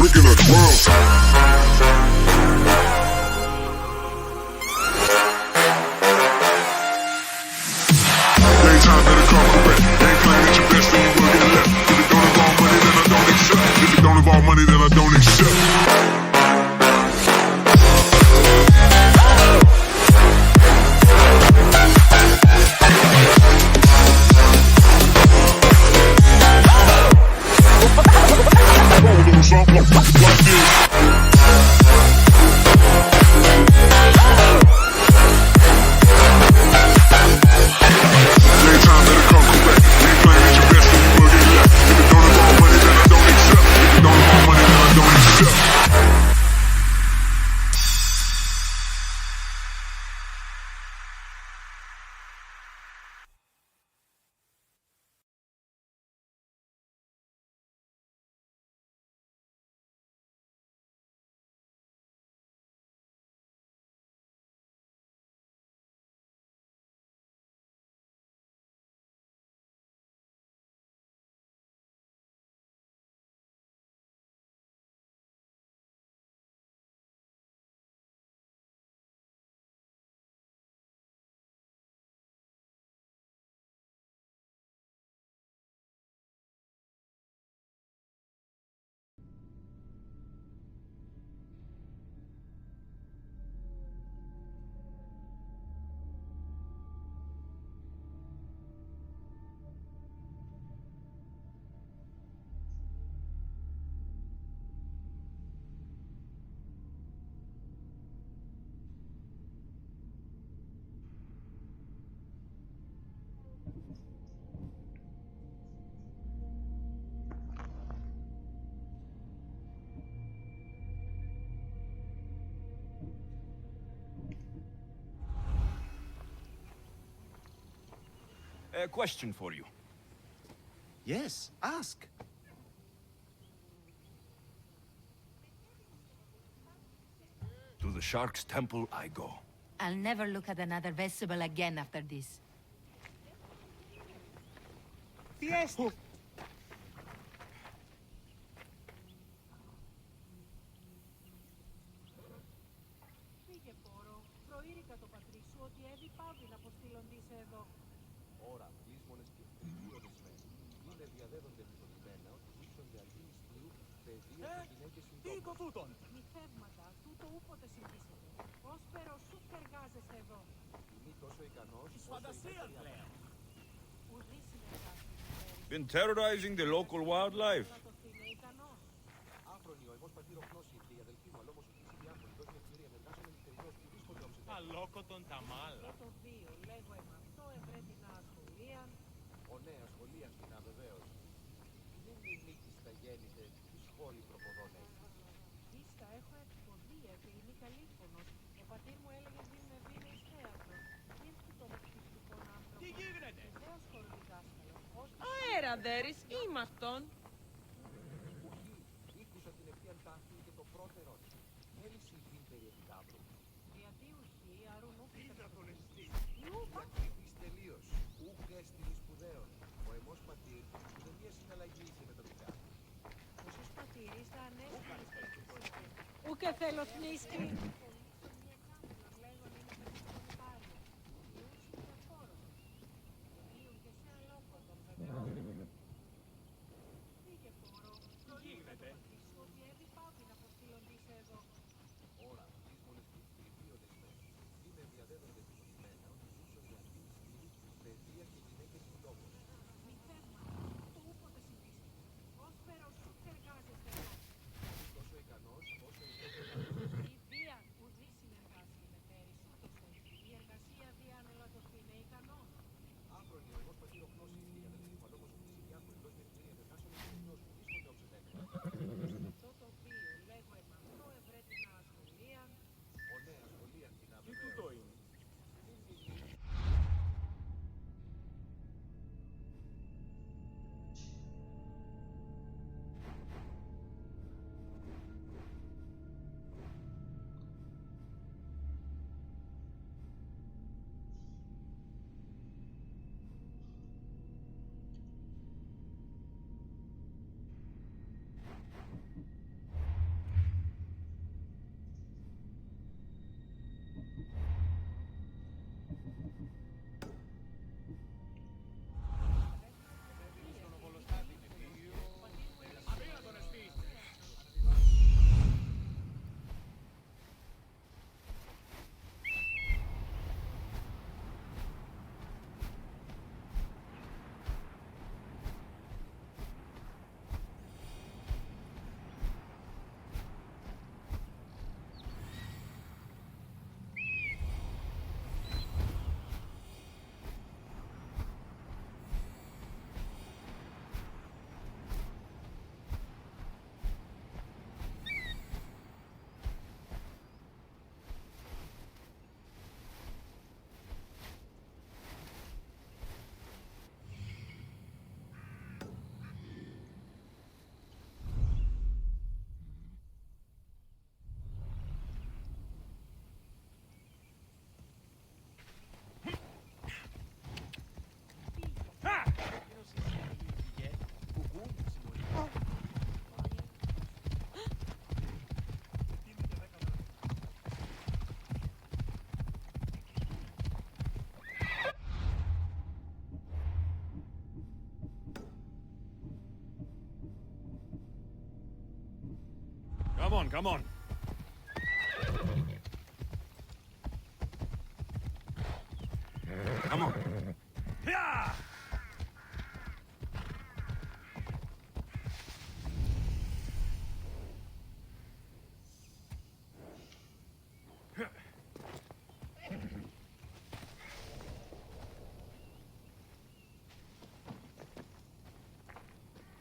drinking a drum. Daytime better come correct. Ain't playing at your best, then you will get left. If it don't involve money, then I don't accept. If it don't involve money, then I don't accept. A question for you. Yes, ask. To the Shark's Temple I go. I'll never look at another vegetable again after this. Fiesta! Τι το τούτον! Νηφεύματα, τούτο ούποτε συμπίσετε. Όσπερο σου εργάζεσαι εδώ. Είμαι τόσο ικανός. Της φαντασίας λέω. Ουδή συνεργάσεις. Been terrorizing the local wildlife. Είναι ικανός. Άφρονιο, εγώ πατήρω γνώση και η αδελφή μου, αλλά όμως η διάφορη δώσει μια ευκαιρία να εργάζομαι νυχτερινός που δύσκολο όμως. Αλόκοτον τα μάλα. Το 2 λέγω εμαυτό ευρέτηνα σχολεία. Ο νέα σχολεία στην αβεβαίως. Δεν είναι η νίκη στα γέννητε, τι σχόλη προποδών έχει. Ίστα έχω εκποδία και είμαι καλύφωνος. Ο πατήρ μου έλεγε ότι είμαι βίνης θέατρο. Ήρθε τον ευτυχτικών άνθρωπο. Τι γίνεται! Βεβαίως χωροδιδάσκαλο. Αέρα δέρεις, ήμαστον. Ήκουσα την ευθεία τάφη και το πρώτο ερώτημα. Θέληση την περί επιτάβρου. Γιατί ουχή, αρούν ούκη Είδα τον εστί. Διακριτής τελείως. Ούκ έστειλη σπουδαίων. Ο εμός πατήρ ούτε μία συναλλαγή είχε με το δικά. Όσος πατήρης θα ανέσχει. Ούκε θέλω θνίσκη. Ώρα, δύσκολες και κρυφίονες μέρες. Είναι διαδέδονται επιστολημένα ότι ζούσαν για αυτήν σκληρή παιδεία και γυναίκες συντόμων. Μη θεύμα, το ούποτε συμπίσετε. Όσπερο σου εργάζεσαι. Τόσο ικανός όσο η Η βία, ου come on. Come on. Yeah!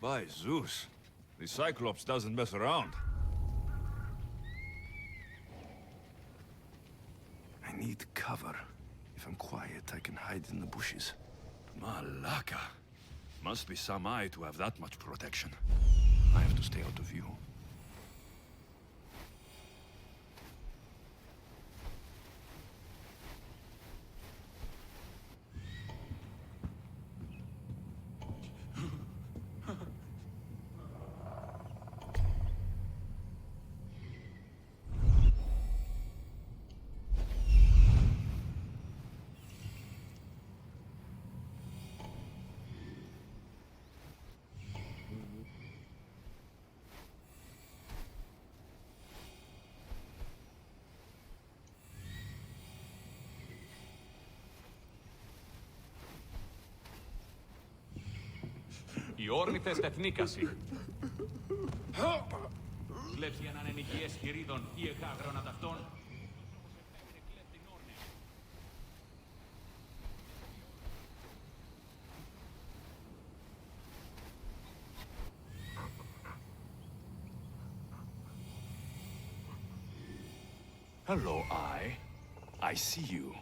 By Zeus, the Cyclops doesn't mess around. I need cover. If I'm quiet, I can hide in the bushes. Malaka. Must be some eye to have that much protection. I have to stay out of view. Οι όρνηθες τεθνίκασι. Κλέψει έναν ενοικίες χειρίδων ή εκάγρων ανταυτών. Hello, I see you.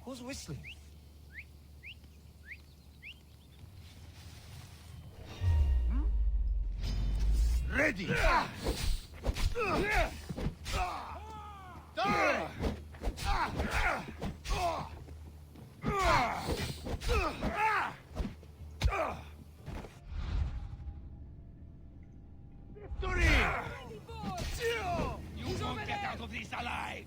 Who's whistling? Ready! Die! Victory! You won't get out of this alive!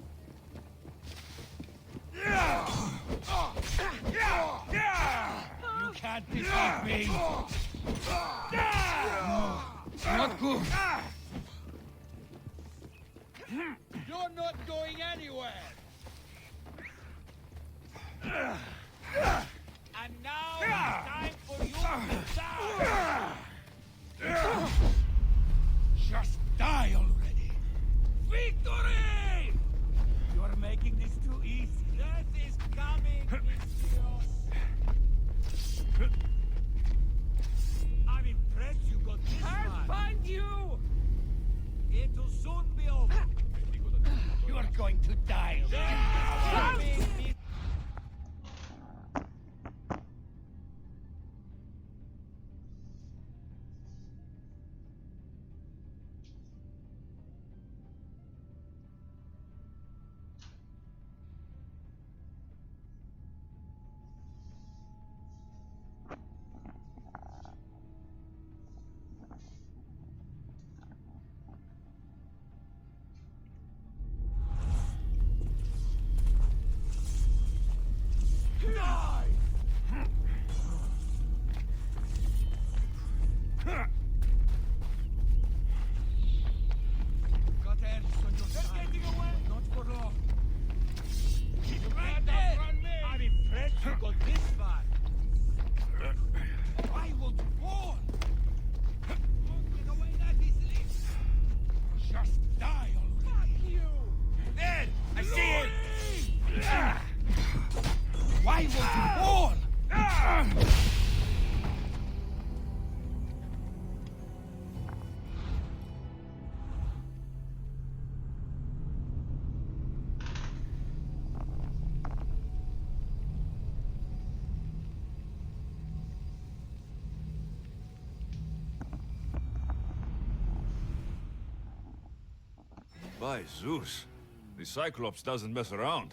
You can't defeat me! Not good! You're not going anywhere! And now it's time for you to die! Just die already! Victory! You're making this too easy. Death is coming, Mixios. I'm impressed you got this I'll find you! It'll soon be over. You are going to die Why won't you fall? By Zeus, the Cyclops doesn't mess around.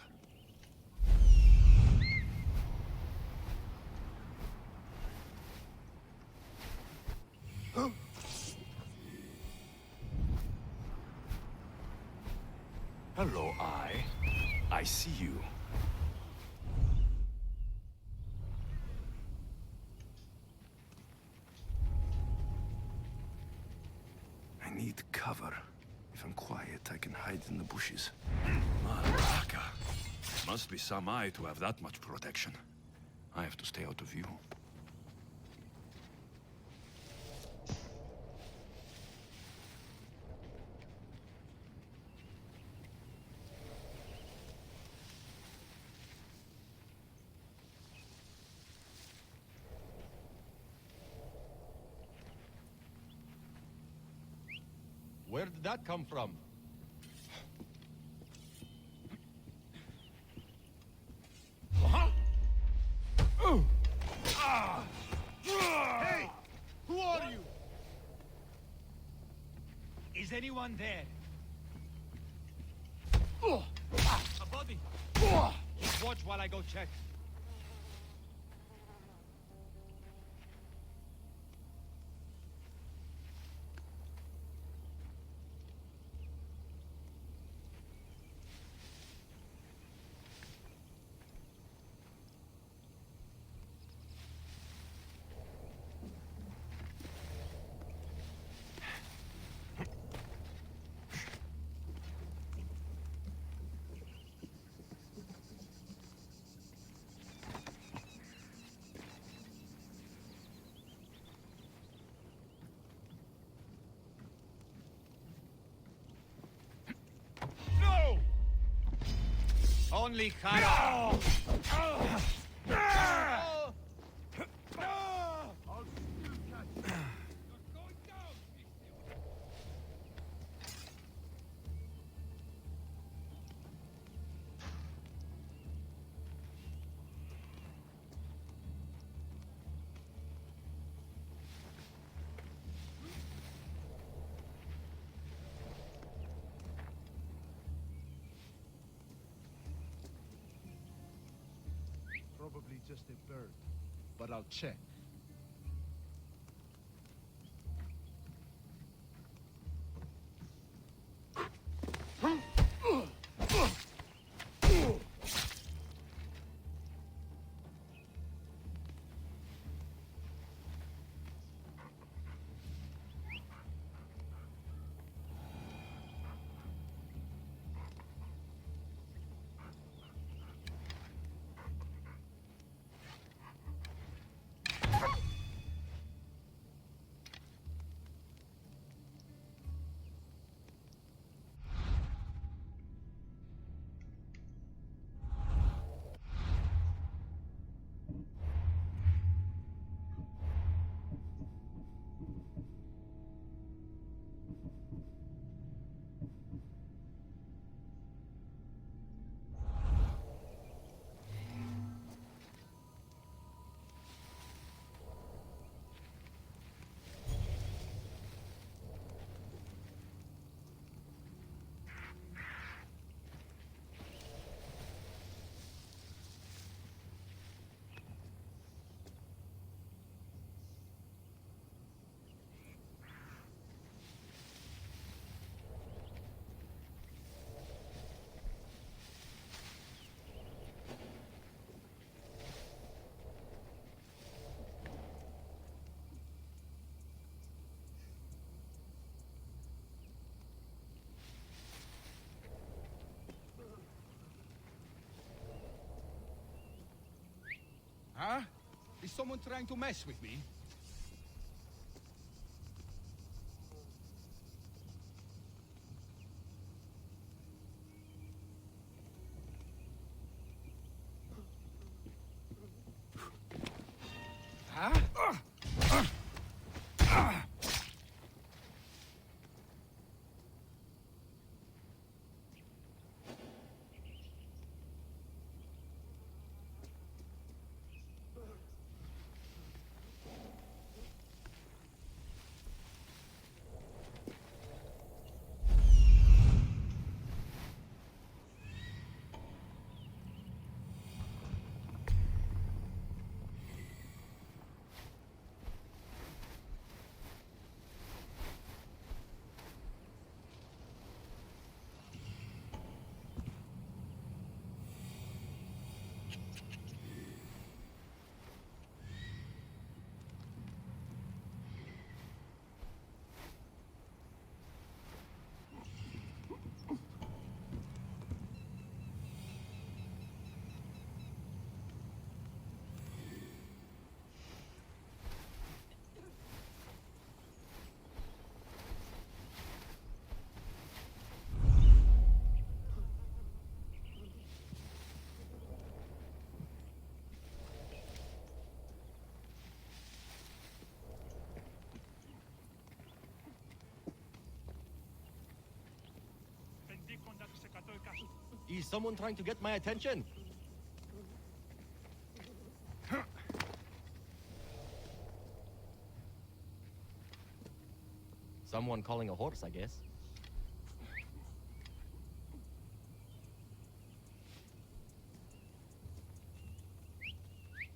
Hello, I see you. I need cover. If I'm quiet, I can hide in the bushes. Malaka. Must be some eye to have that much protection. I have to stay out of view. Where did that come from? Hey! Who are you? Is anyone there? A body! Just watch while I go check. No! Only Kara! Probably just a bird, but I'll check. Huh? Is someone trying to mess with me? Is someone trying to get my attention? Someone calling a horse, I guess.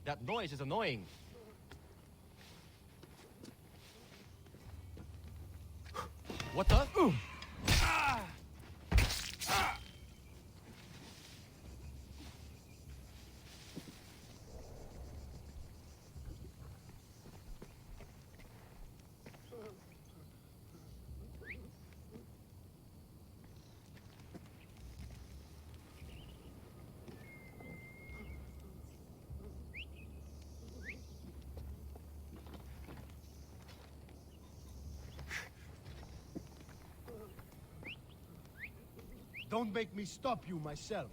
That noise is annoying. What the? Don't make me stop you myself.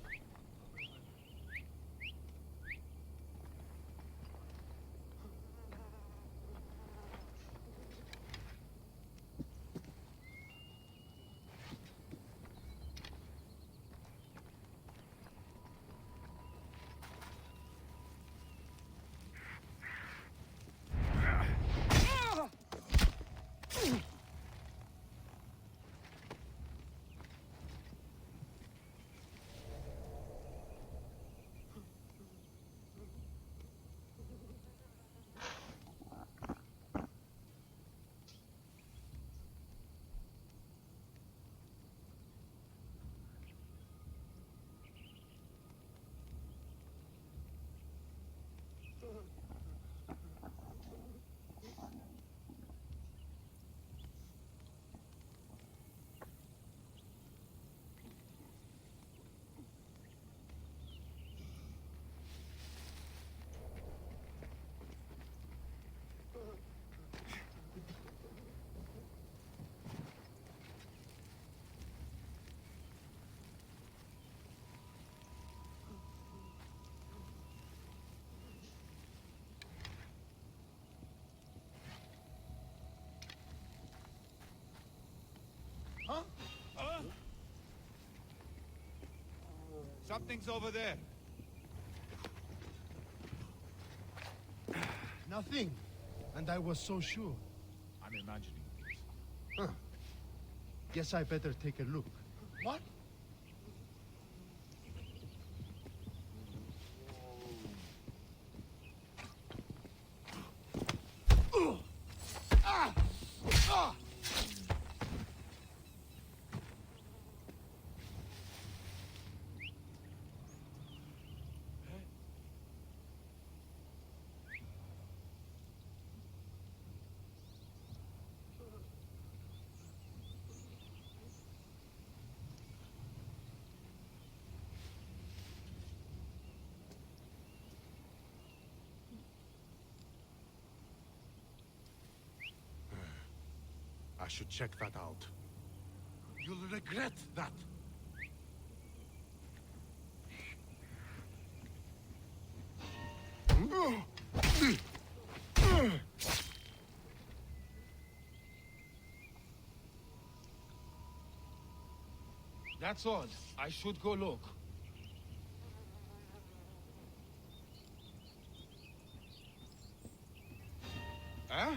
Huh? Something's over there. Nothing. And I was so sure. I'm imagining things. Huh. Guess I better take a look. What? I should check that out. You'll regret that. That's odd. I should go look. Huh?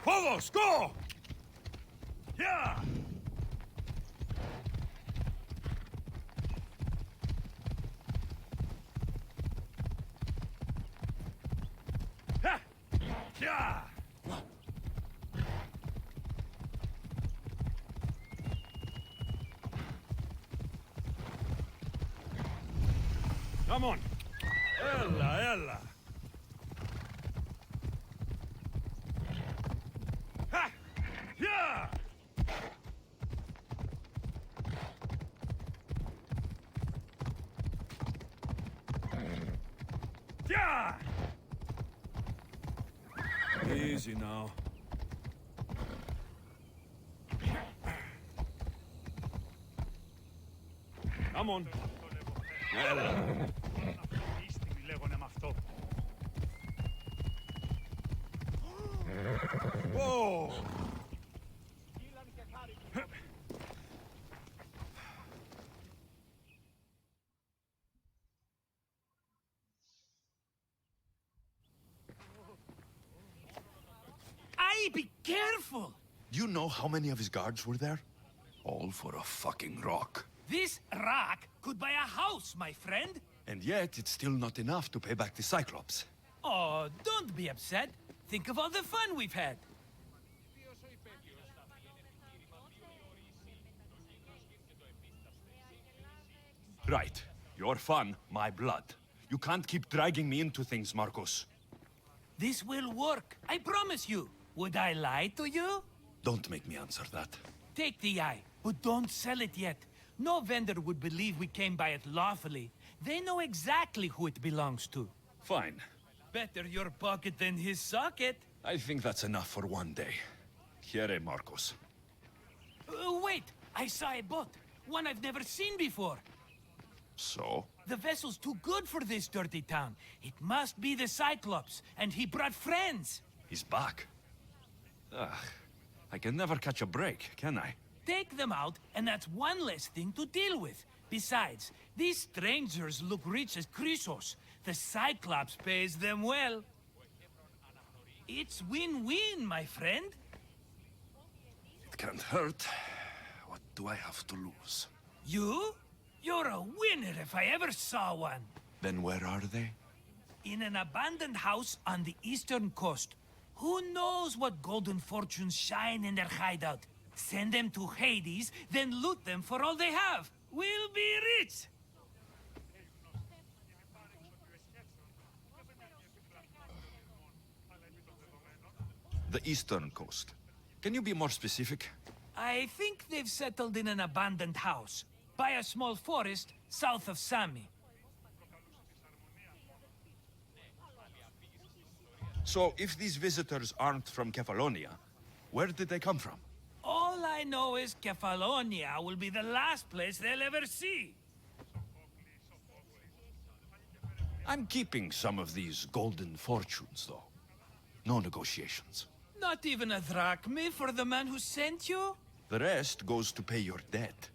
Todos, go! Yeah! Ha! Yeah! Come on! Ella, ella! Ha! Yeah! Yeah! Easy now. Come on. Ella. Whoa! Aye, be careful! Do you know how many of his guards were there? All for a fucking rock. This rock could buy a house, my friend. And yet, it's still not enough to pay back the Cyclops. Oh, don't be upset. Think of all the fun we've had. Right. Your fun, my blood. You can't keep dragging me into things, Marcos. This will work, I promise you. Would I lie to you? Don't make me answer that. Take the eye, but don't sell it yet. No vendor would believe we came by it lawfully. They know exactly who it belongs to. Fine. Better your pocket than his socket. I think that's enough for one day. Here, Marcos. Wait, I saw a boat. One I've never seen before. So? The vessel's too good for this dirty town. It must be the Cyclops, and he brought friends. He's back. Ugh. I can never catch a break, can I? Take them out, and that's one less thing to deal with. Besides, these strangers look rich as Chrysos. The Cyclops pays them well. It's win-win, my friend. It can't hurt. What do I have to lose? You? You're a winner if I ever saw one. Then where are they? In an abandoned house on the eastern coast. Who knows what golden fortunes shine in their hideout? Send them to Hades, then loot them for all they have. We'll be rich! The eastern coast. Can you be more specific? I think they've settled in an abandoned house, by a small forest south of Sami. So, if these visitors aren't from Kefalonia, where did they come from? All I know is Kefalonia will be the last place they'll ever see. I'm keeping some of these golden fortunes, though. No negotiations. Not even a drachme for the man who sent you? The rest goes to pay your debt.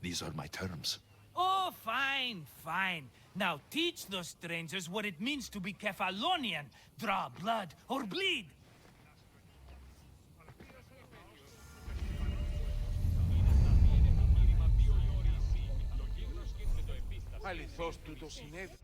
These are my terms. Oh, fine, fine. Now teach those strangers what it means to be Kefalonian. Draw blood or bleed. Αληθώς τούτο συνέβη.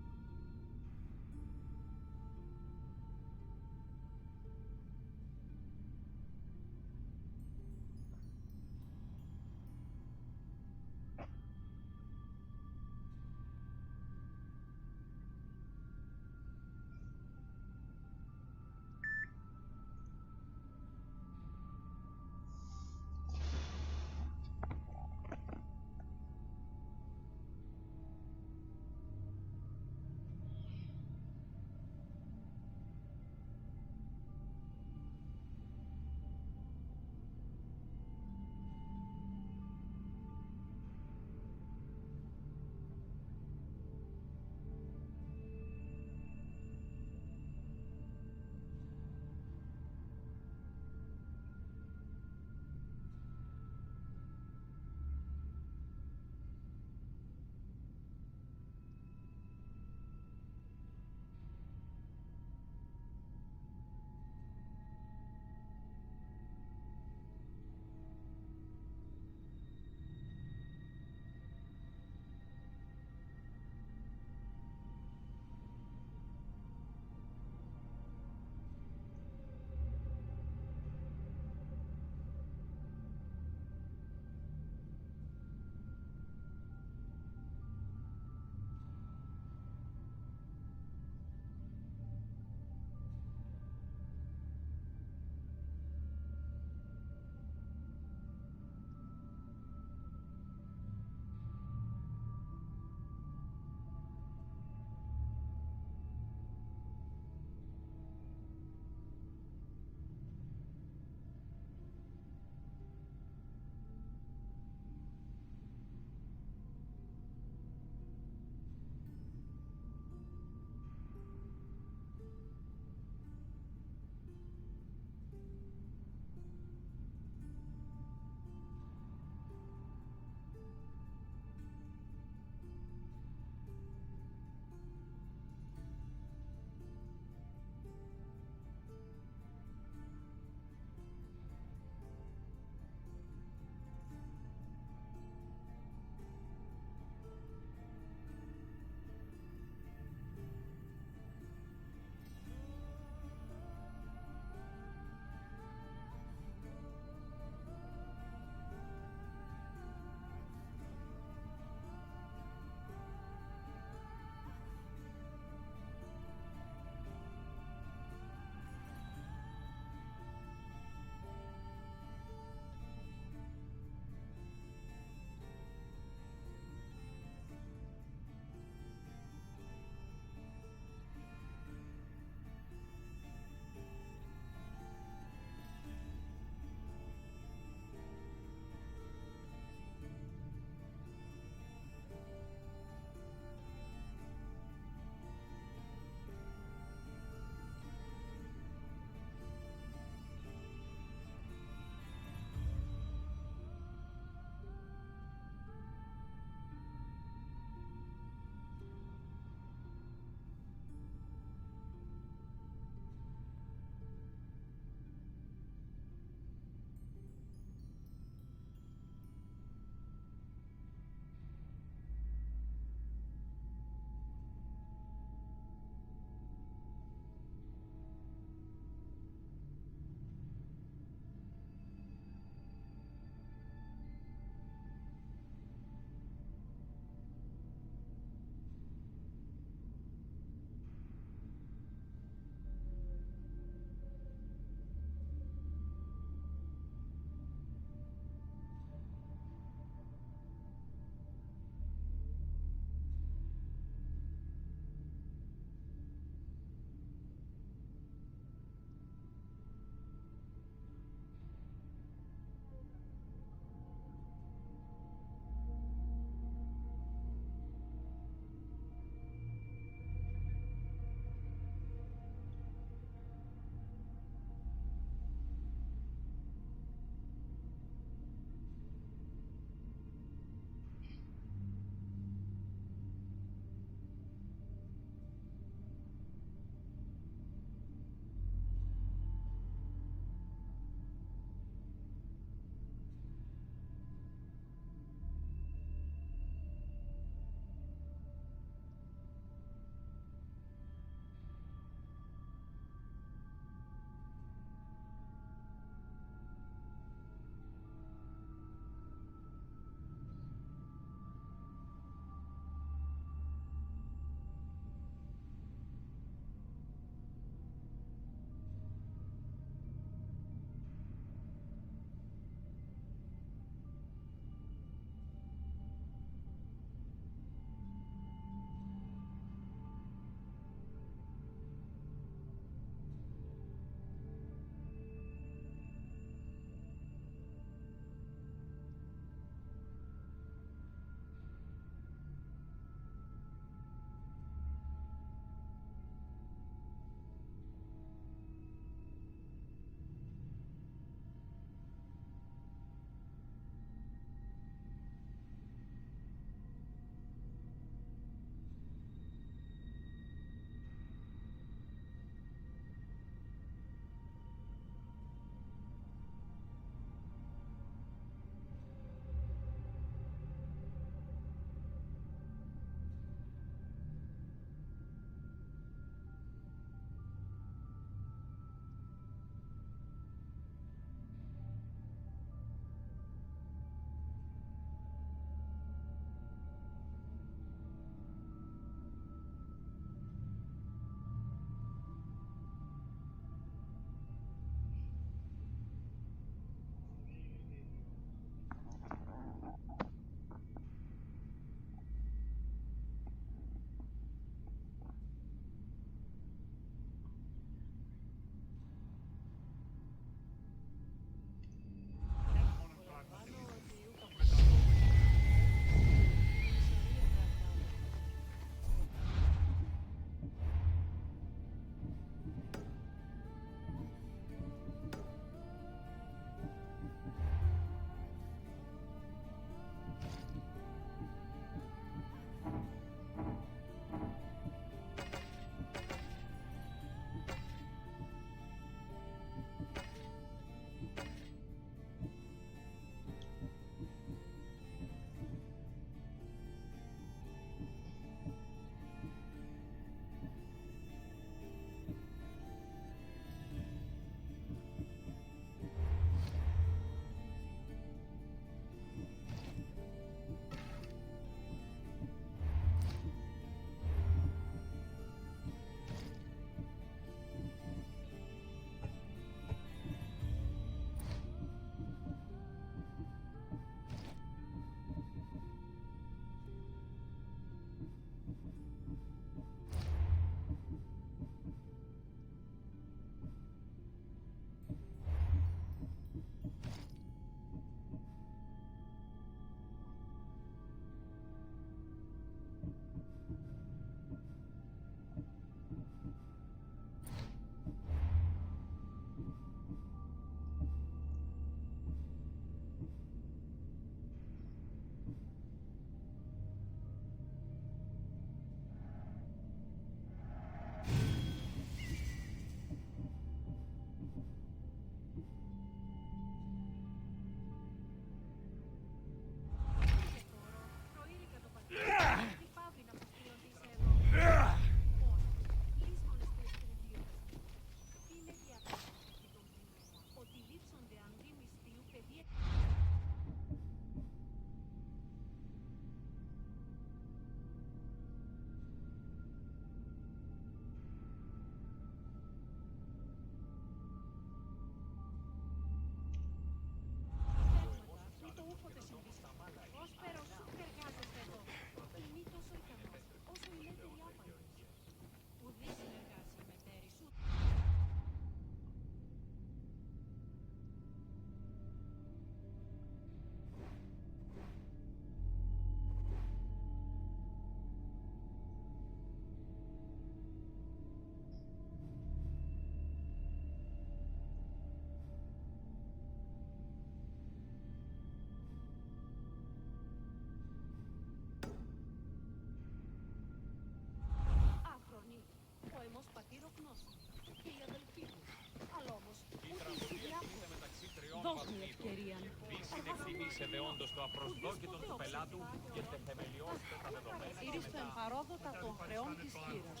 ευκαιρία. Μη συνεκτιμήσε δεόντως το απροσδόκητο του πελάτου και θεμελιώστε τα δεδομένα. Ήρθε στο εμπαρόδοτα των χρεών της χείρας.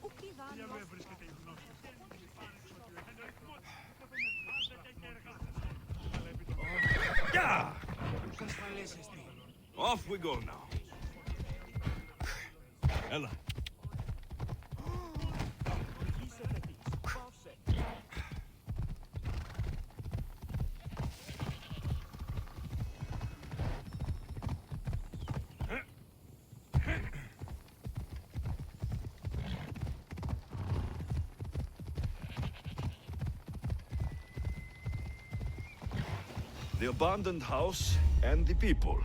Ου κηδάνει. Off we go now. Ella. The abandoned house and the people.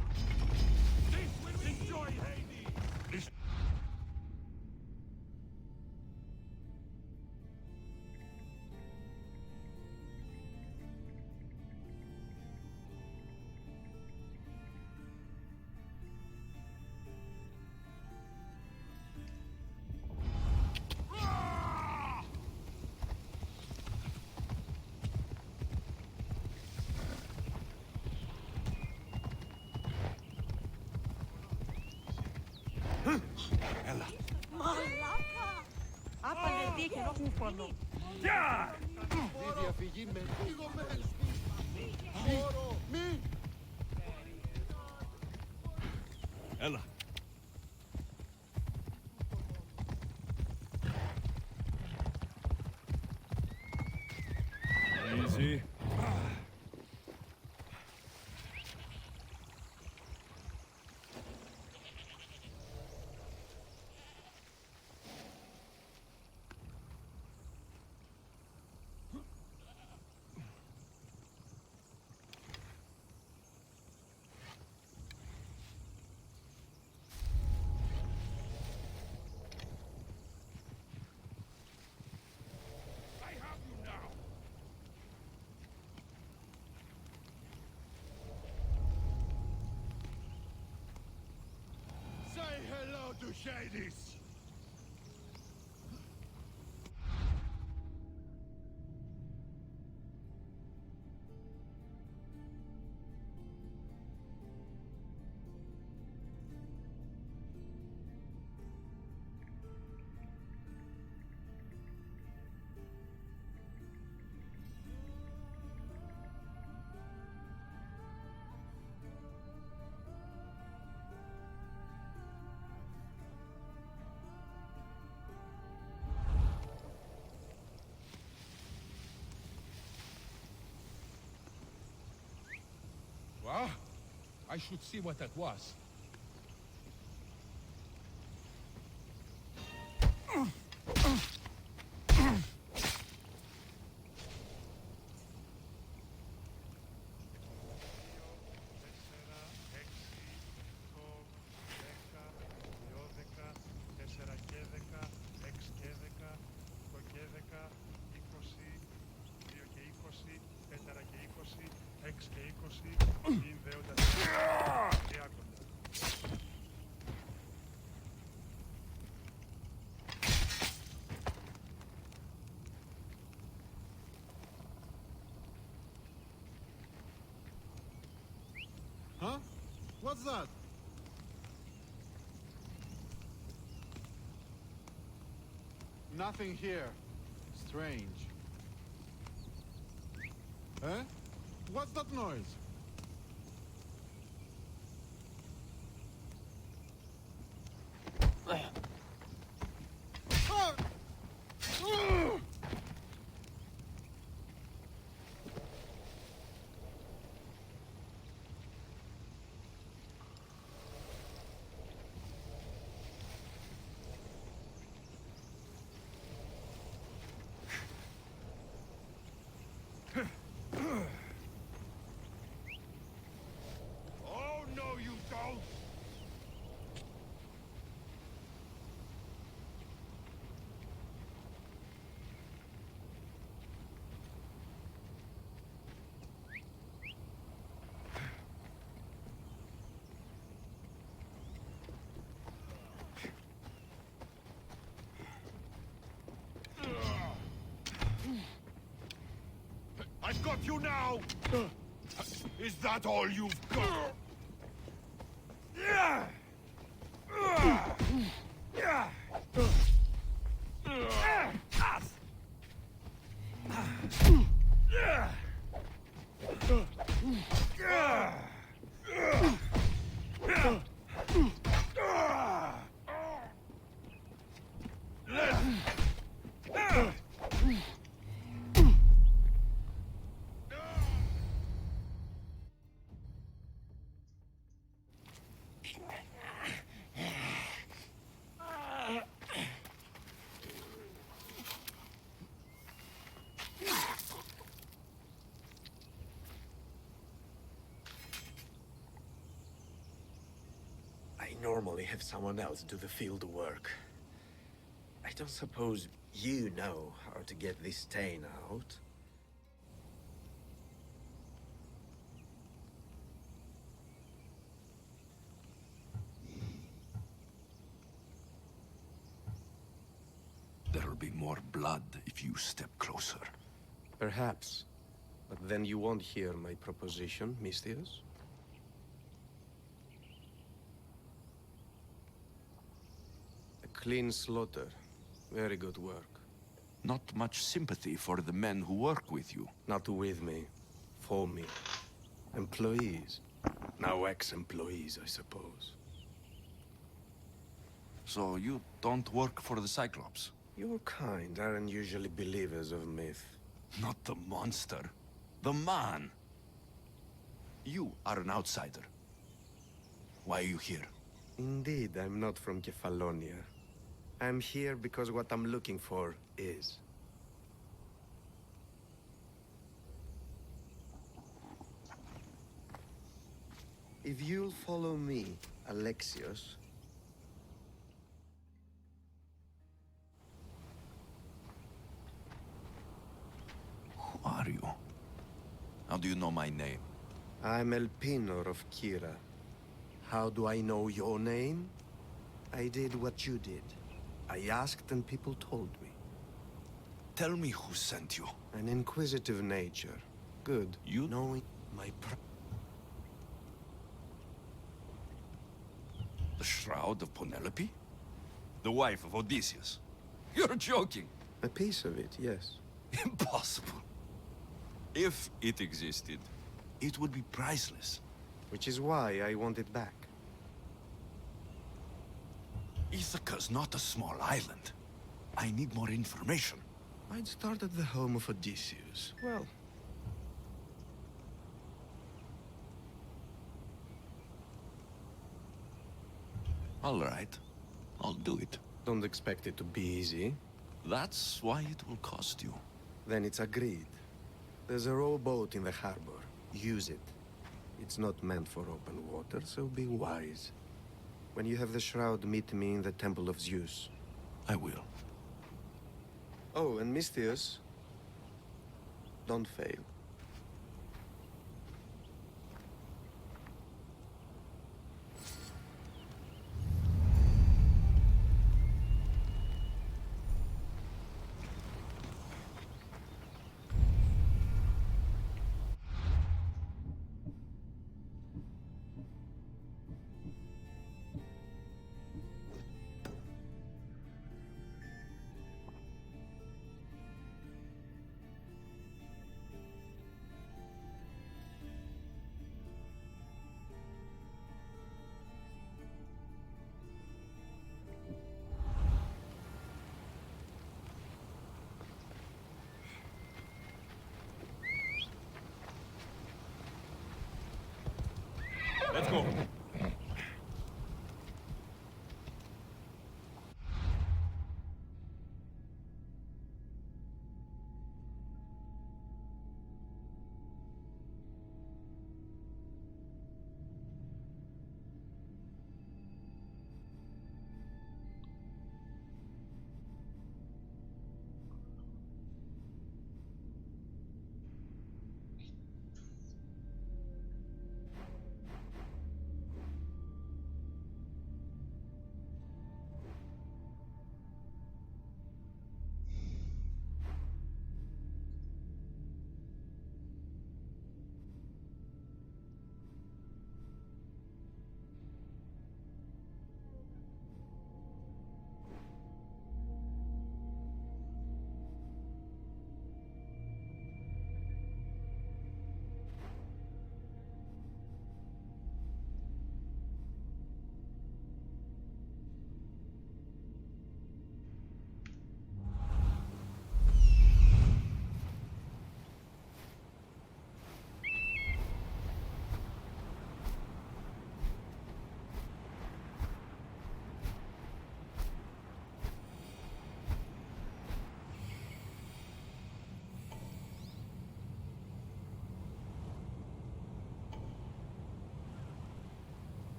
Μαλάκα! Άπανε δίκαιο κούφανο. Η διαφυγή με λίγο μες. Μη! Ella. Easy. Say hello to Shades! Well, I should see what that was. Huh? What's that? Nothing here. Strange. Eh? What's that noise? Ah! Ah! Oh, no, you don't! I've got you now! Is that all you've got? I normally have someone else do the field work. I don't suppose you know how to get this stain out? There'll be more blood if you step closer. Perhaps. But then you won't hear my proposition, Mistius. A clean slaughter. Very good work. Not much sympathy for the men who work with you. Not with me. For me. Employees. Now ex-employees, I suppose. So you don't work for the Cyclops? Your kind aren't usually believers of myth. Not the monster. The man. You are an outsider. Why are you here? Indeed, I'm not from Kefalonia. I'm here because what I'm looking for is. If you'll follow me, Alexios. Who are you? How do you know my name? I'm Elpinor of Kira. How do I know your name? I did what you did. I asked and people told me. Tell me who sent you. An inquisitive nature. Good. You? Knowing my The Shroud of Penelope? The wife of Odysseus? You're joking. A piece of it, yes. Impossible. If it existed, it would be priceless. Which is why I want it back. Ithaca's not a small island. I need more information. I'd start at the home of Odysseus. Well, All right. I'll do it. don't expect it to be easy. That's why it will cost you. Then it's agreed. There's a rowboat in the harbor. Use it. It's not meant for open water, so be wise. When you have the shroud, meet me in the Temple of Zeus. I will. Oh, and Mistius, don't fail.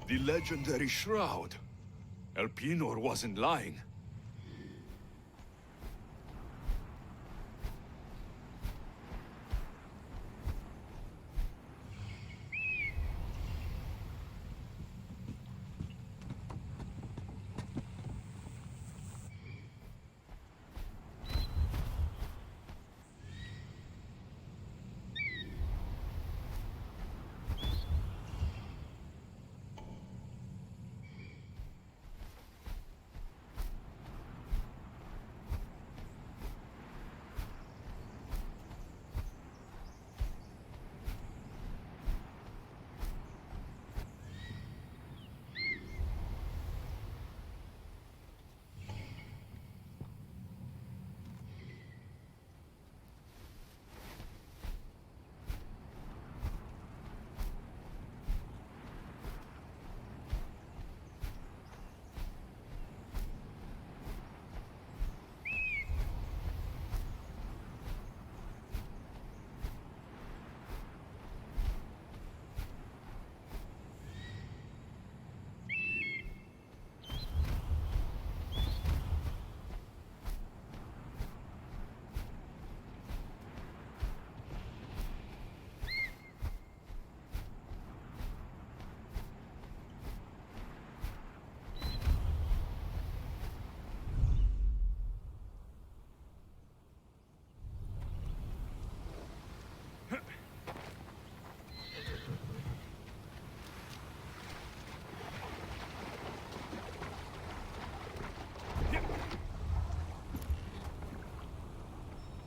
The legendary shroud. Elpinor wasn't lying.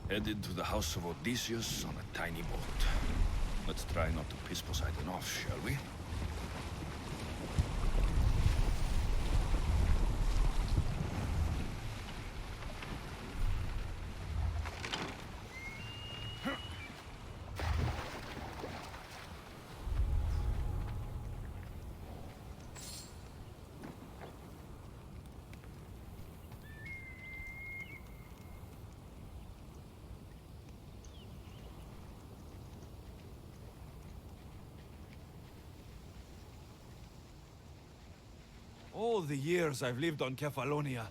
Headed to the house of Odysseus on a tiny boat. Let's try not to piss Poseidon off, shall we? All the years I've lived on Kefalonia,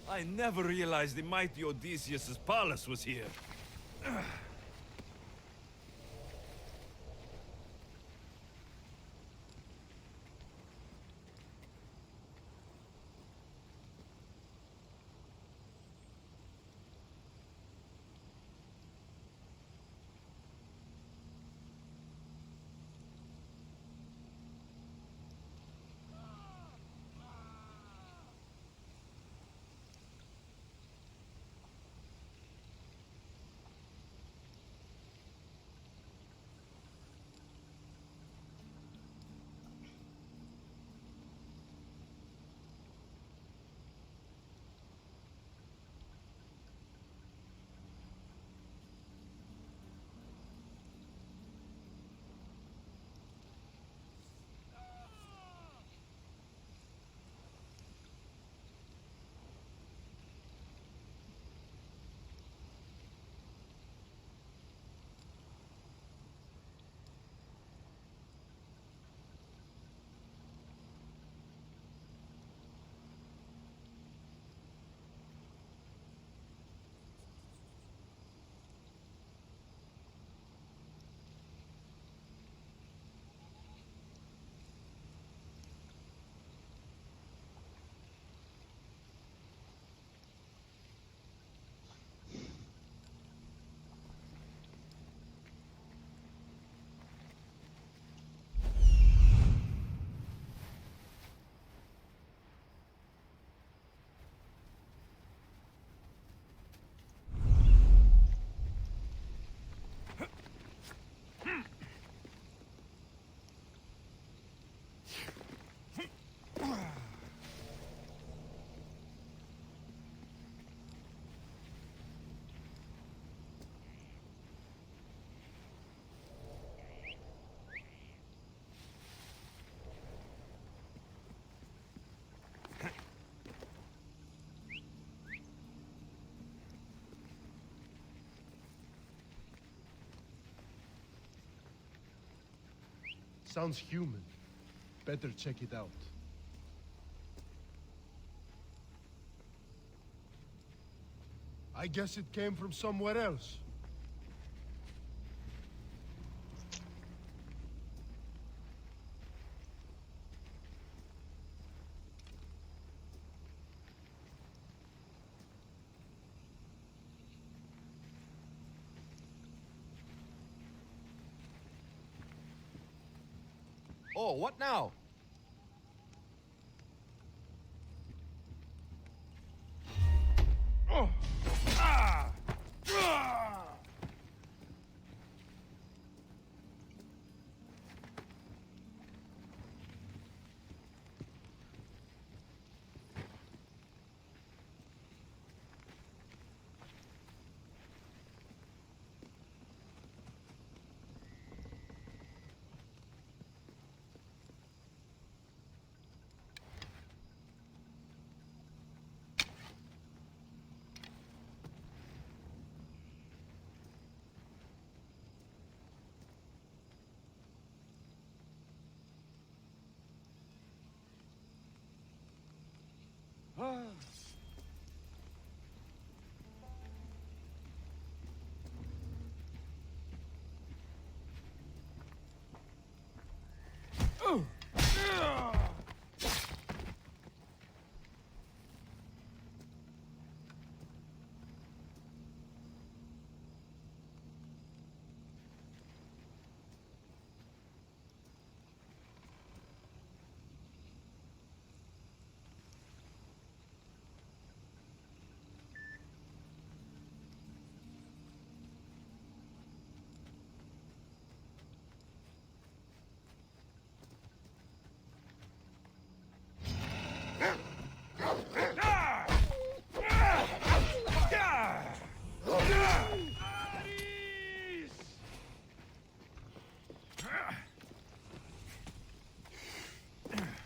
I never realized the mighty Odysseus' palace was here. Sounds human. Better check it out. I guess it came from somewhere else. Oh, what now?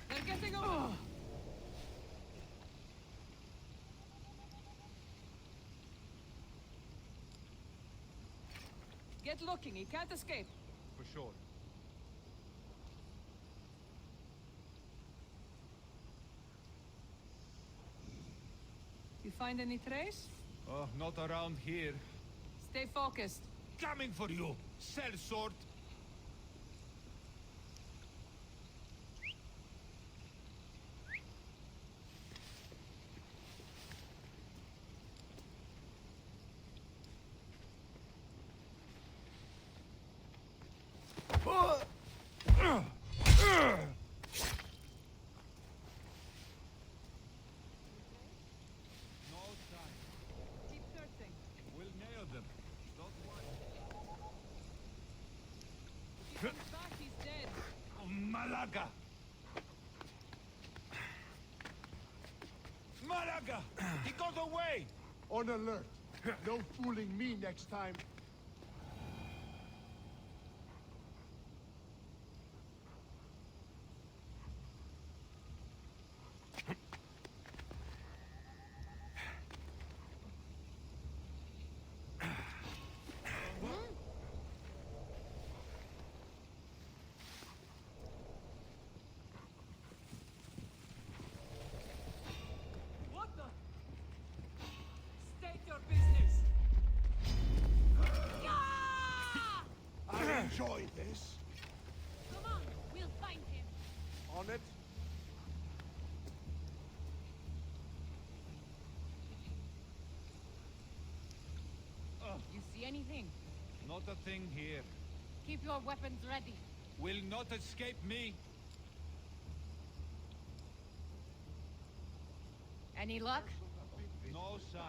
They're getting over. Get looking, he can't escape. For sure. You find any trace? Oh, not around here. Stay focused. Coming for you, cell sort. Keep searching. We'll nail them. Don't worry. If he comes back, he's dead. Oh, Malaga! Malaga! He got away! On alert. No fooling me next time. What the? State your business. I enjoy this. Come on, we'll find him. On it. You see anything? Not a thing here. Keep your weapons ready. Will not escape me. Any luck? No sign.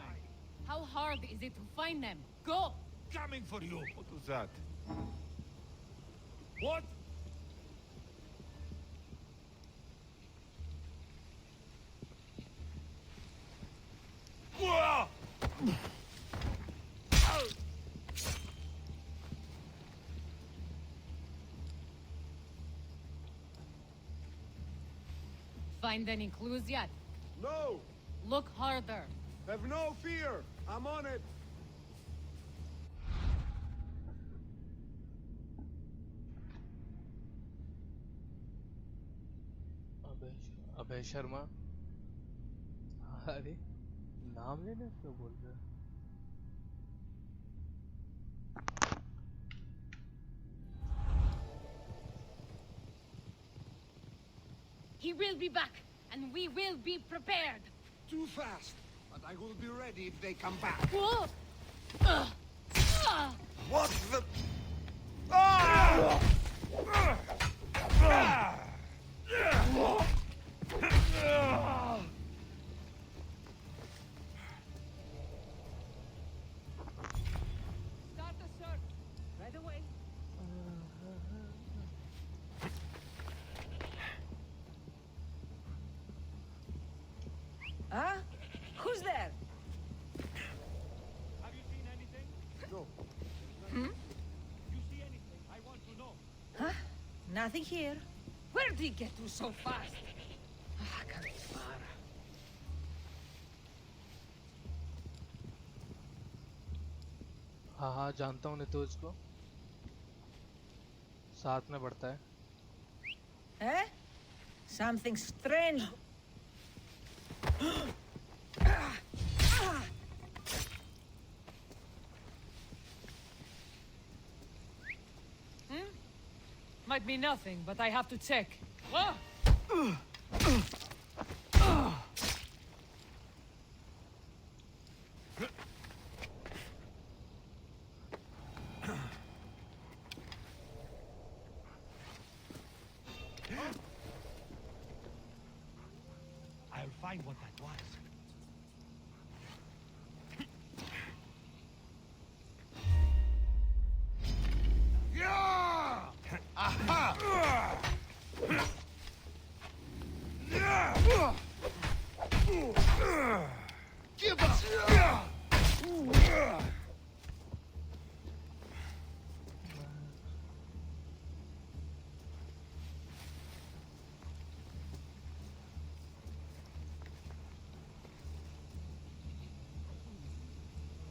How hard is it to find them? Go! Coming for you. What was that? What? Whoa! Find any clues yet? No! Look harder. Have no fear. I'm on it. Abhay Sharma अरे नाम लेने क्यों बोल रहे हो He will be back, and we will be prepared. Too fast, but I will be ready if they come back. Whoa! What the? Ah! Start the search right away. Huh? Who's there? Have you seen anything? No. You see anything? I want to know. Huh? Nothing here. Where did he get to so fast? हाँ हाँ जानता हूँ नितोज को साथ में पढ़ता है Eh? Something strange. Might be nothing, but I have to check. I'll find what that was. Yeah! Aha! Give up!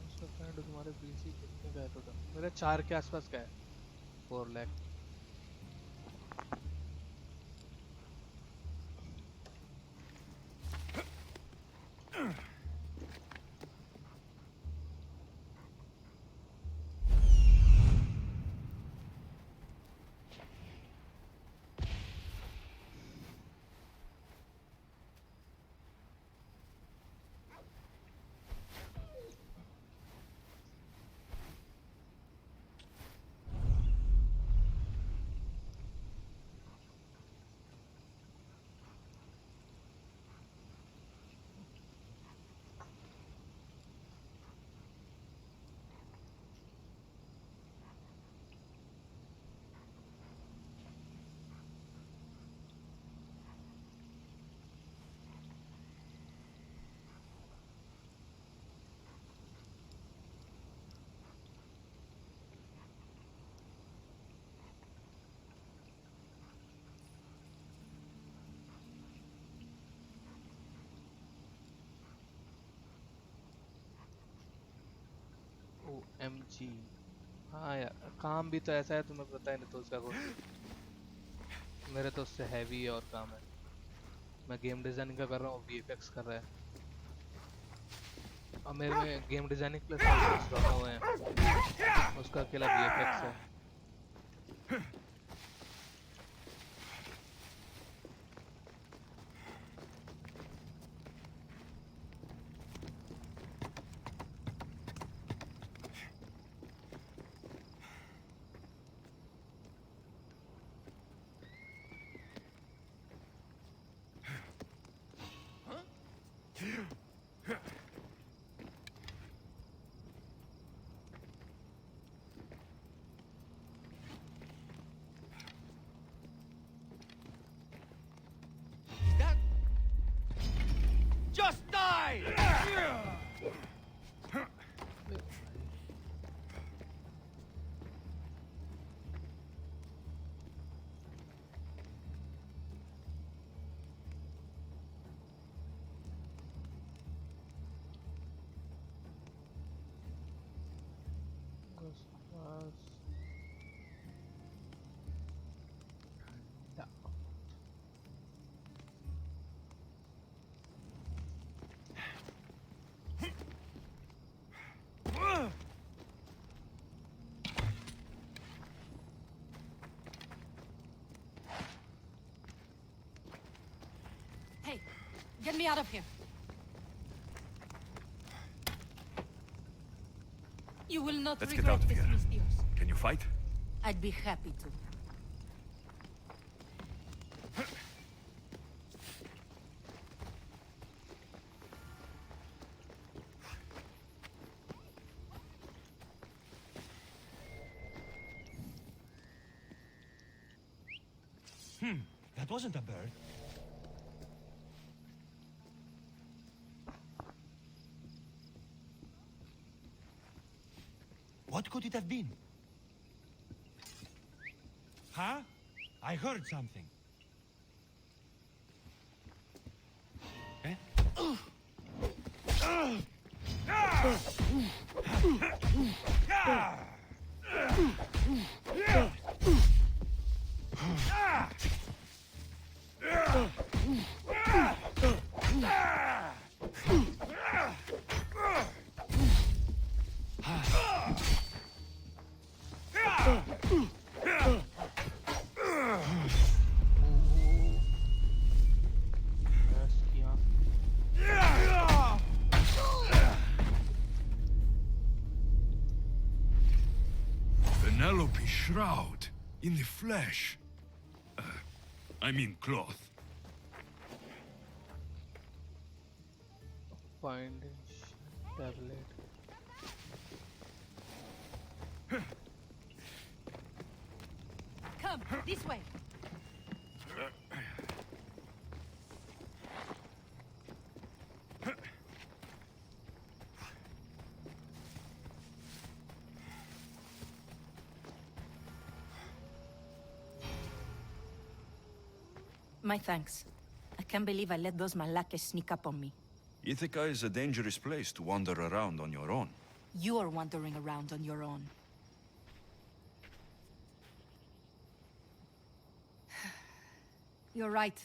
उसका फ्रेंड तुम्हारे पीसी कितने का है टोटल मेरा 4 के आसपास का है 4 लाख OMG हाँ यार काम भी तो ऐसा है तुम्हें पता है नहीं तो उसका कोई मेरे तो उससे हैवी और काम है मैं गेम डिजाइनिंग का कर रहा हूँ VFX कर रहा है और मेरे में गेम डिजाइनिंग प्लस रखा हुए हैं उसका अकेला VFX है Get me out of here. You will not Let's get regret out of this, here. Mistios. Can you fight? I'd be happy to. That wasn't a bird. What could it have been? Huh? I heard something. Eh? Penelope shroud in the flesh. I mean cloth. Find tablet. Come, this way. My thanks. I can't believe I let those Malakas sneak up on me. Ithaca is a dangerous place to wander around on your own. You are wandering around on your own. You're right.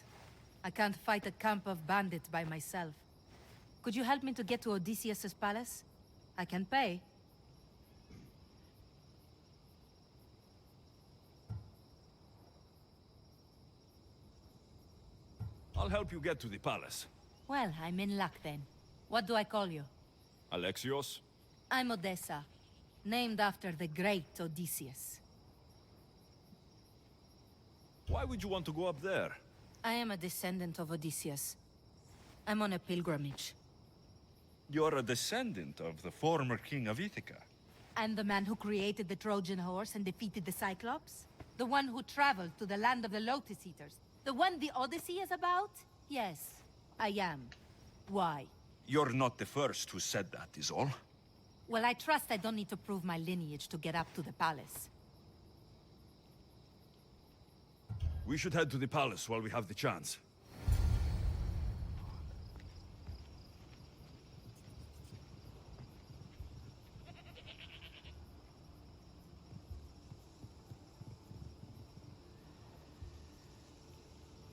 I can't fight a camp of bandits by myself. Could you help me to get to Odysseus' palace? I can pay. I'll help you get to the palace. Well, I'm in luck then. What do I call you? Alexios? I'm Odessa, named after the great Odysseus. Why would you want to go up there? I am a descendant of Odysseus. I'm on a pilgrimage. You're a descendant of the former king of Ithaca. I'm the man who created the Trojan horse and defeated the Cyclops? The one who traveled to the land of the Lotus Eaters? The one the Odyssey is about? Yes, I am. Why? You're not the first who said that, is all. Well, I trust I don't need to prove my lineage to get up to the palace. We should head to the palace while we have the chance.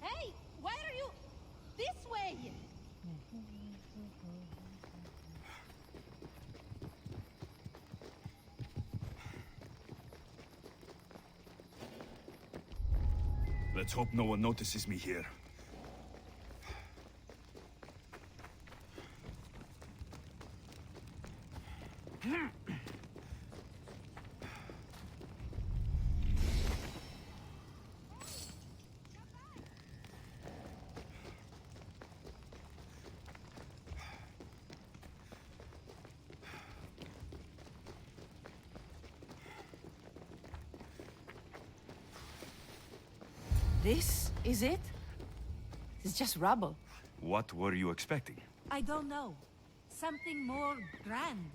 Hey, why are you... this way? Let's hope no one notices me here. This is it? It's just rubble. What were you expecting? I don't know. Something more grand.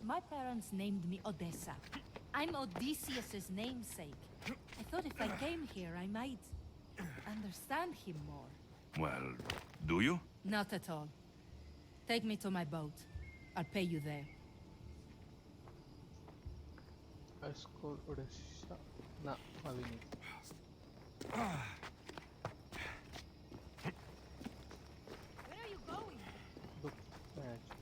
My parents named me Odessa. I'm Odysseus's namesake. I thought if I came here, I might understand him more. Well, do you? Not at all. Take me to my boat. I'll pay you there. Escort Odessa. Na, mali nahi. Where are you going? Look, actually.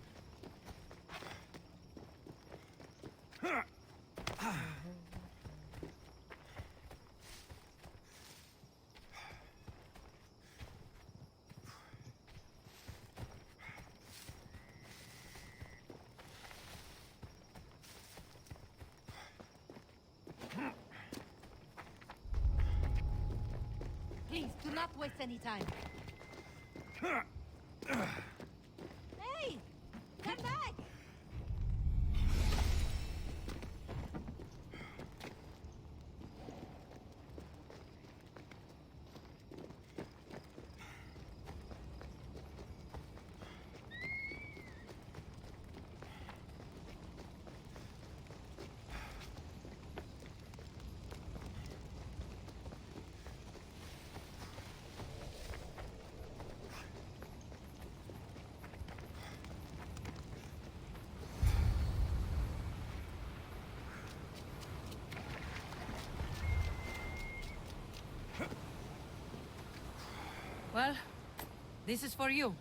Please, do not waste any time. Hey! Come back! Well, this is for you.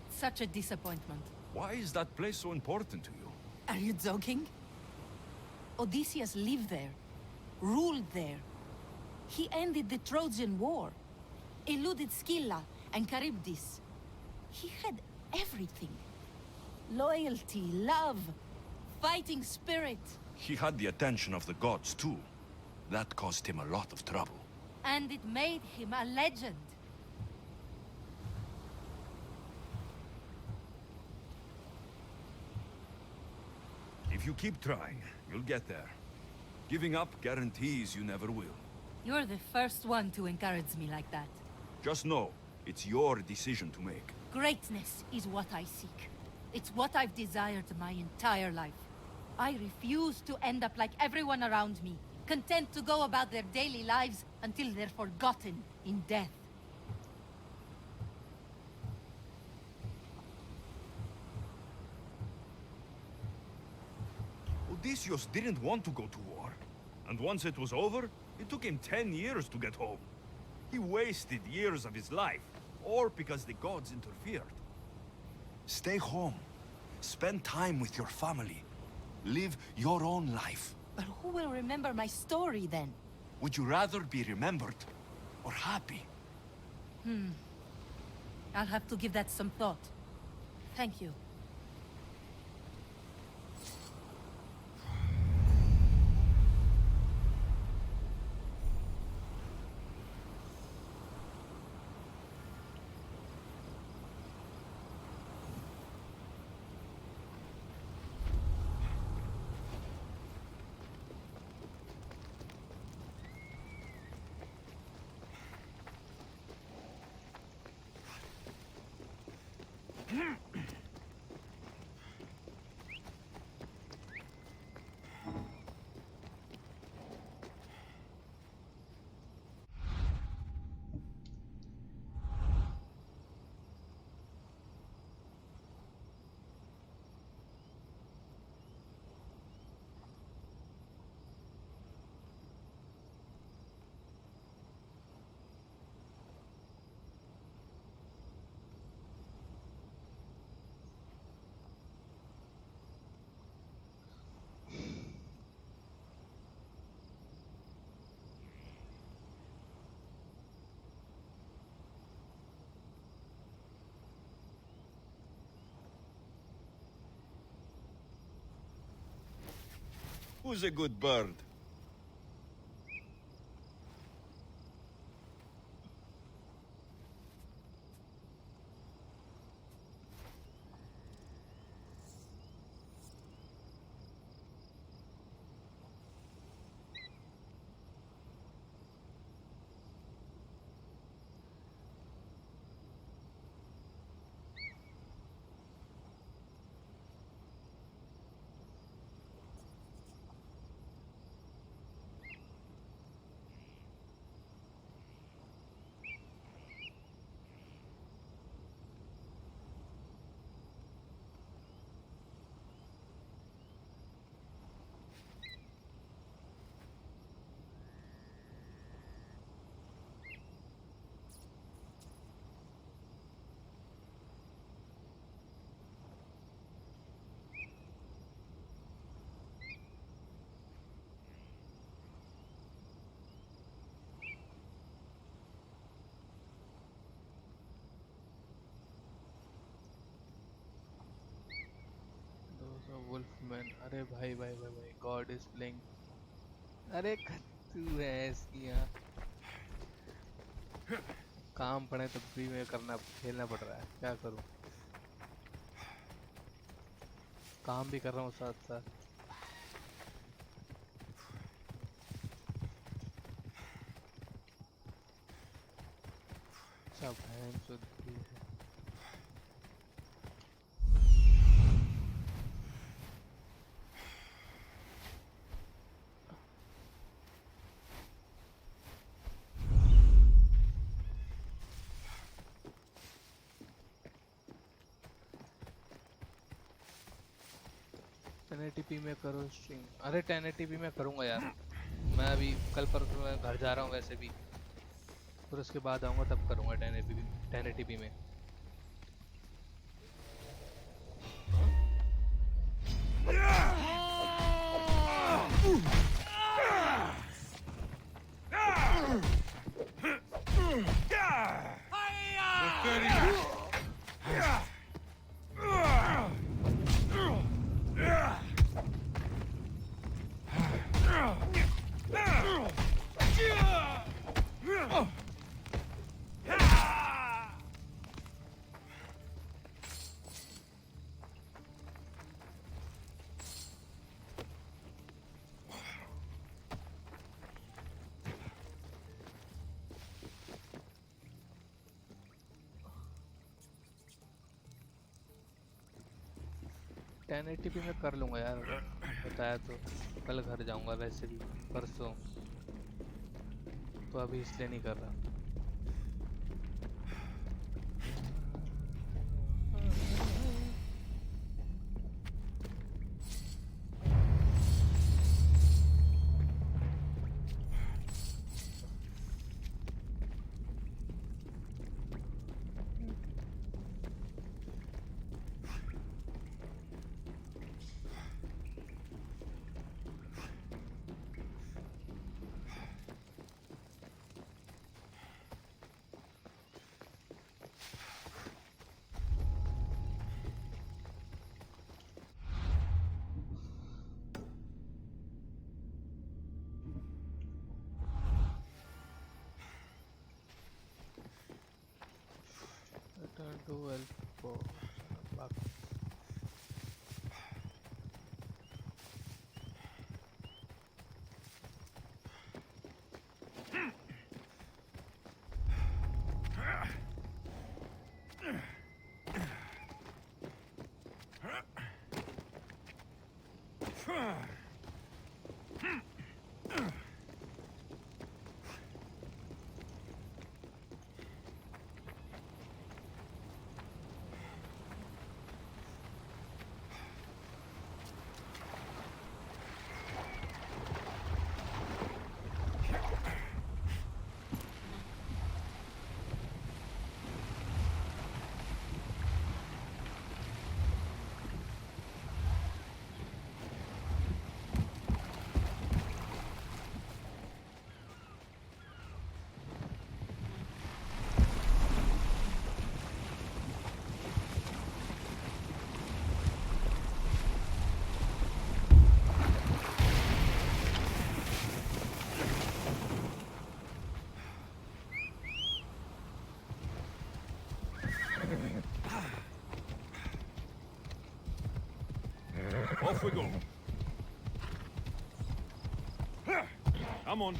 Such a disappointment. Why is that place so important to you? Are you joking? Odysseus lived there, ruled there. He ended the Trojan War, eluded Scylla and Charybdis. He had everything. Loyalty, love, fighting spirit. He had the attention of the gods, too. That caused him a lot of trouble. And it made him a legend. If you keep trying, you'll get there. Giving up guarantees you never will. You're the first one to encourage me like that. Just know, it's your decision to make. Greatness is what I seek. It's what I've desired my entire life. I refuse to end up like everyone around me, content to go about their daily lives until they're forgotten in death. Odysseus didn't want to go to war. And once it was over, it took him 10 years to get home. He wasted years of his life, all because the gods interfered. Stay home. Spend time with your family. Live your own life. But who will remember my story then? Would you rather be remembered or happy? I'll have to give that some thought. Thank you. Who's a good bird? Wolfman. अरे भाई भाई भाई भाई God is playing. अरे तू है इसकी यहाँ. काम पड़े तो भी मैं खेलना पड़ रहा है, क्या करूं? काम भी कर रहा हूँ साथ साथ। सब है जो भी है। में करो स्ट्रीम। अरे 1080p में करूँगा यार, मैं अभी कल परसों मैं घर जा रहा हूँ वैसे भी, फिर उसके बाद आऊँगा तब करूँगा 1080p में। टेन 1080p में कर लूँगा यार, बताया तो। कल घर जाऊँगा वैसे भी परसों, तो अभी इसलिए नहीं कर रहा। Return to L4. Off we go. Come on.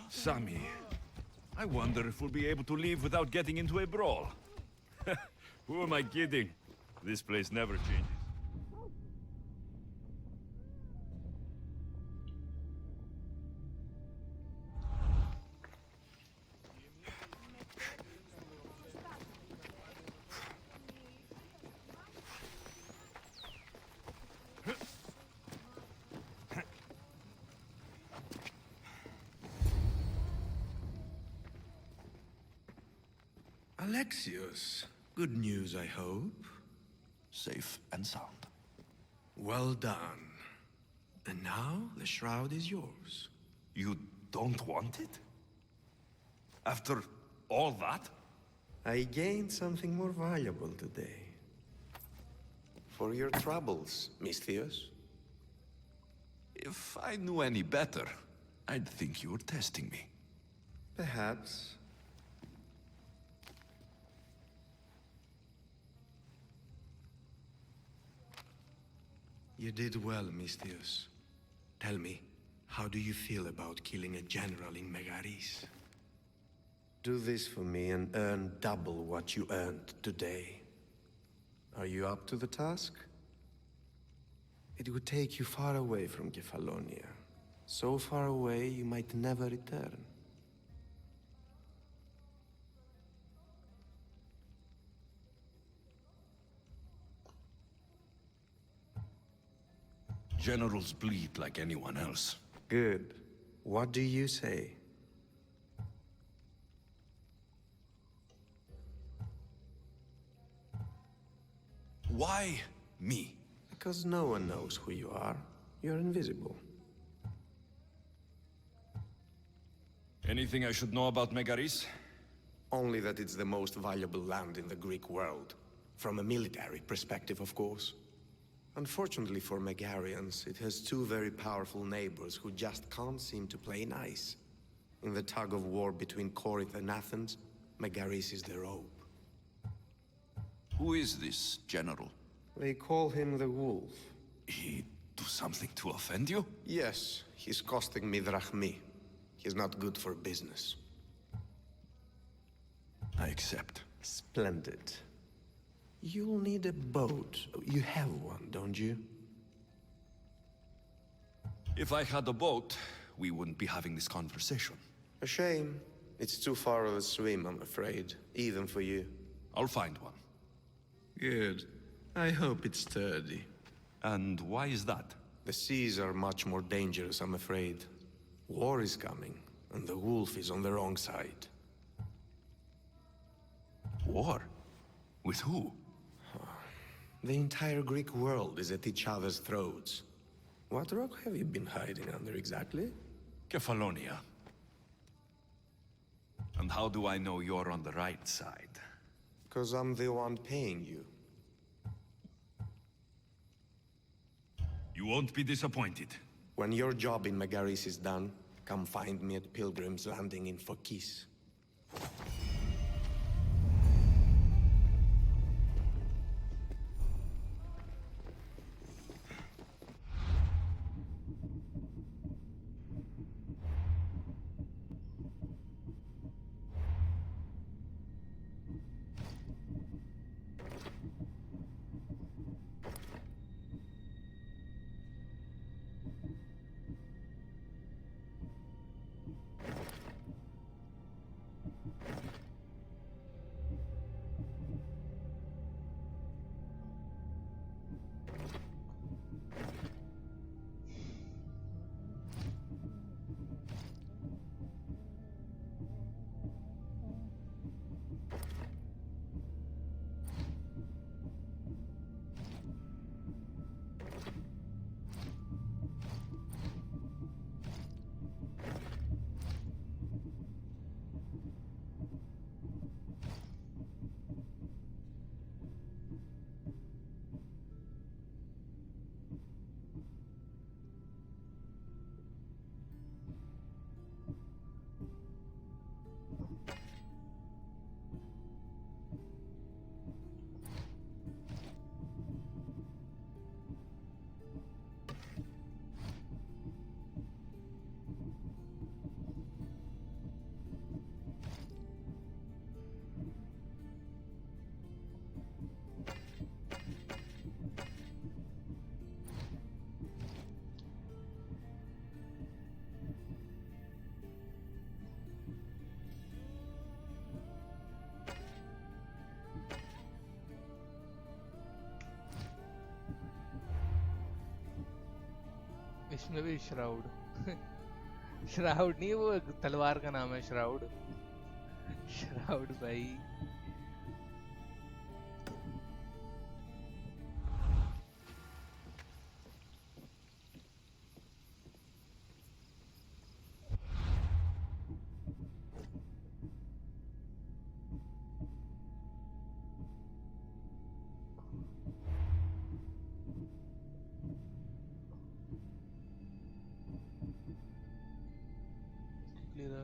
Sammy, I wonder if we'll be able to leave without getting into a brawl. Who am I kidding? This place never changes. Alexios, good news, I hope. Safe and sound. Well done. And now the shroud is yours. You don't want it? After all that? I gained something more valuable today. For your troubles, Misthios. If I knew any better, I'd think you were testing me. Perhaps. You did well, Misthios. Tell me, how do you feel about killing a general in Megaris? Do this for me and earn double what you earned today. Are you up to the task? It would take you far away from Kefalonia. So far away you might never return. Generals bleed like anyone else. Good. What do you say? Why me? Because no one knows who you are. You're invisible. Anything I should know about Megaris? Only that it's the most valuable land in the Greek world. From a military perspective, of course. Unfortunately for Megarians, it has two very powerful neighbors who just can't seem to play nice. In the tug-of-war between Corinth and Athens, Megaris is their hope. Who is this general? They call him the Wolf. He do something to offend you? Yes, he's costing me drachmi. He's not good for business. I accept. Splendid. You'll need a boat. You have one, don't you? If I had a boat, we wouldn't be having this conversation. A shame. It's too far of a swim, I'm afraid. Even for you. I'll find one. Good. I hope it's sturdy. And why is that? The seas are much more dangerous, I'm afraid. War is coming, and the wolf is on the wrong side. War? With who? The entire Greek world is at each other's throats. What rock have you been hiding under exactly? Kefalonia. And how do I know you're on the right side? 'Cause I'm the one paying you. You won't be disappointed. When your job in Megaris is done, come find me at Pilgrim's Landing in Phokis. इसमें भी shroud shroud नहीं, वो तलवार का नाम है shroud. Shroud भाई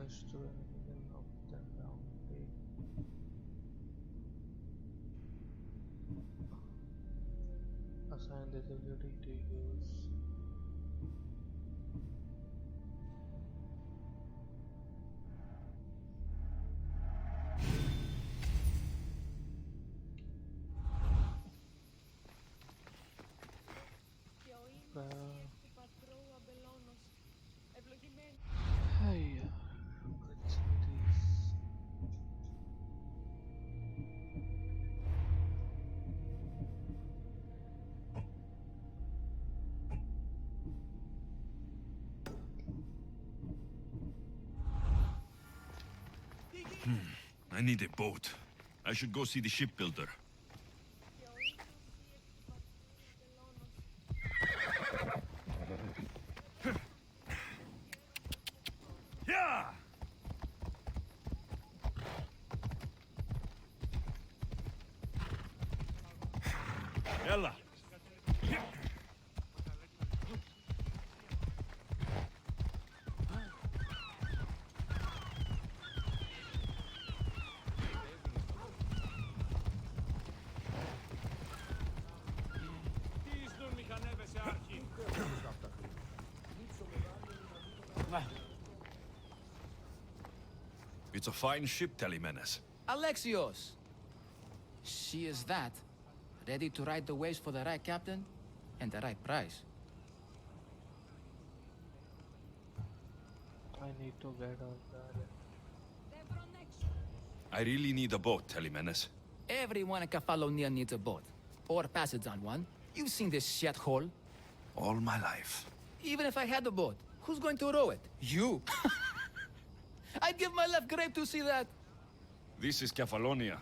push through enemies and knock them down. Assign this ability to use. Και ο ήμνος του πατρού αμπελώνος. Ευλογημένη. Hey, let's do this. I need a boat. I should go see the shipbuilder. Και ο ήμνος του πατρού αμπελώνος. Yeah! Yalla. Τίσνουν μηχανεύες σε αρχή. It's a fine ship, Telemenes. Alexios! She is that. Ready to ride the waves for the right captain and the right price. I need to get out there. I really need a boat, Telemenes. Everyone in Kefalonia needs a boat. Or passage on one. You've seen this shithole. All my life. Even if I had a boat, who's going to row it? You! I'd give my left grape to see that. This is Kefalonia.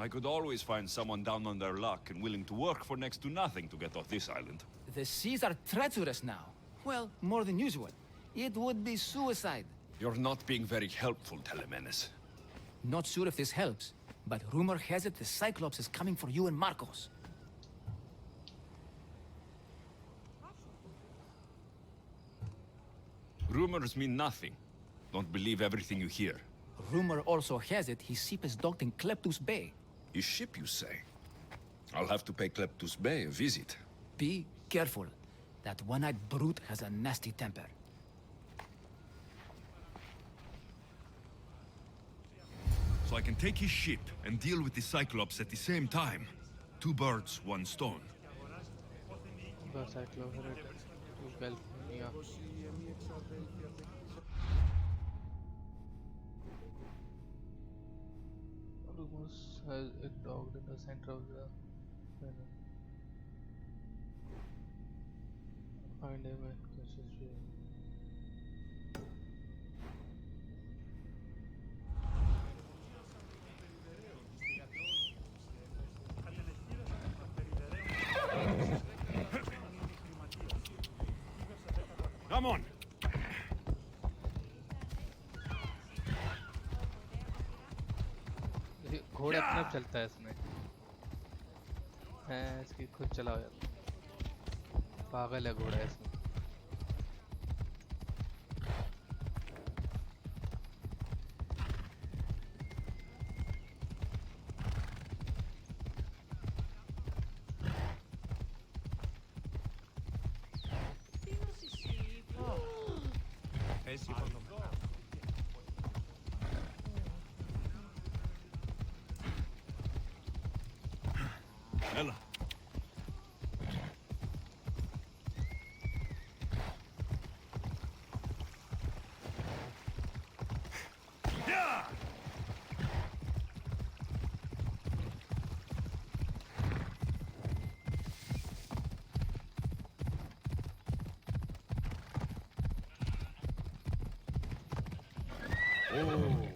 I could always find someone down on their luck and willing to work for next to nothing to get off this island. The seas are treacherous now. Well, more than usual. It would be suicide. You're not being very helpful, Telemenes. Not sure if this helps, but rumor has it the Cyclops is coming for you and Marcos. Rumors mean nothing. Don't believe everything you hear. Rumor also has it his ship is docked in Kleptus Bay. His ship, you say? I'll have to pay Kleptus Bay a visit. Be careful. That one-eyed brute has a nasty temper. So I can take his ship and deal with the Cyclops at the same time. Two birds, one stone. The Cyclops headed to California. Rumors has it docked in the center of the planet. Find him and consider. Come on! घोड़े अपने आप चलता है इसमें है इसकी खुद चलाओ यार पागल है घोड़ा इसमें Ella. Yeah! Oh.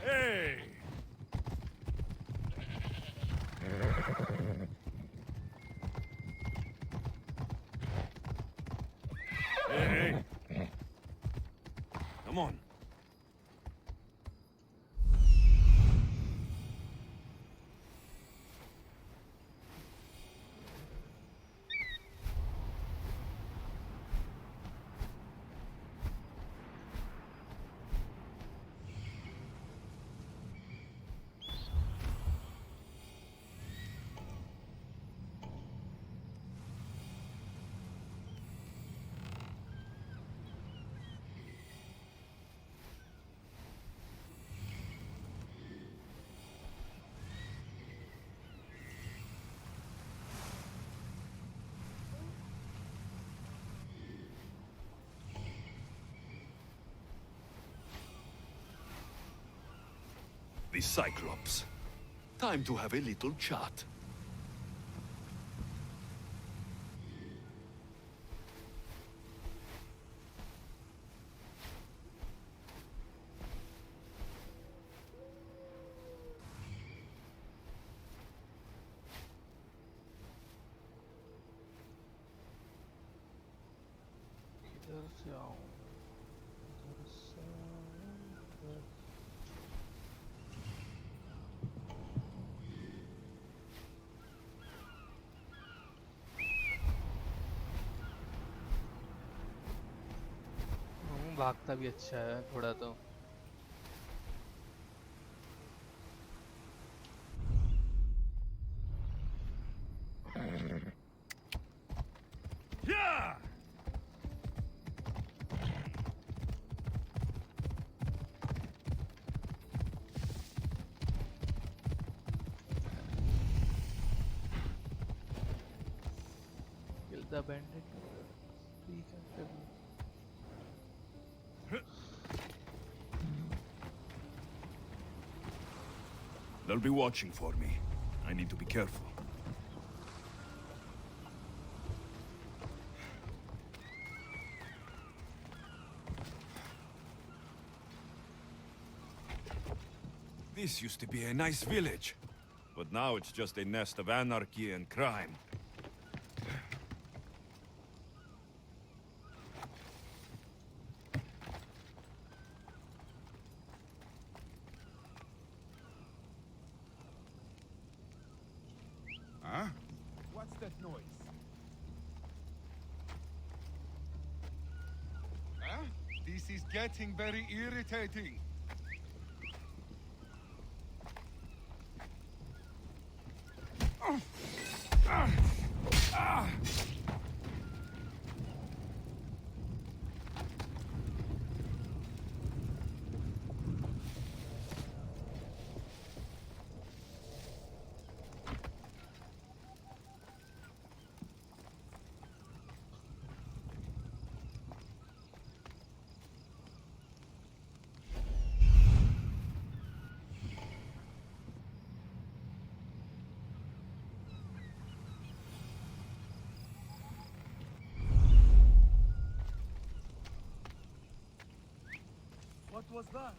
Hey! Hey, hey! Come on. the Cyclops. Time to have a little chat. इधर से आऊं, इधर से इधर। भागता भी अच्छा है थोड़ा तो। Yeah! Kill the bandit. Speak actively. They'll be watching for me. I need to be careful. This used to be a nice village, but now it's just a nest of anarchy and crime. Huh? What's that noise? Huh? This is getting very irritating. What was that?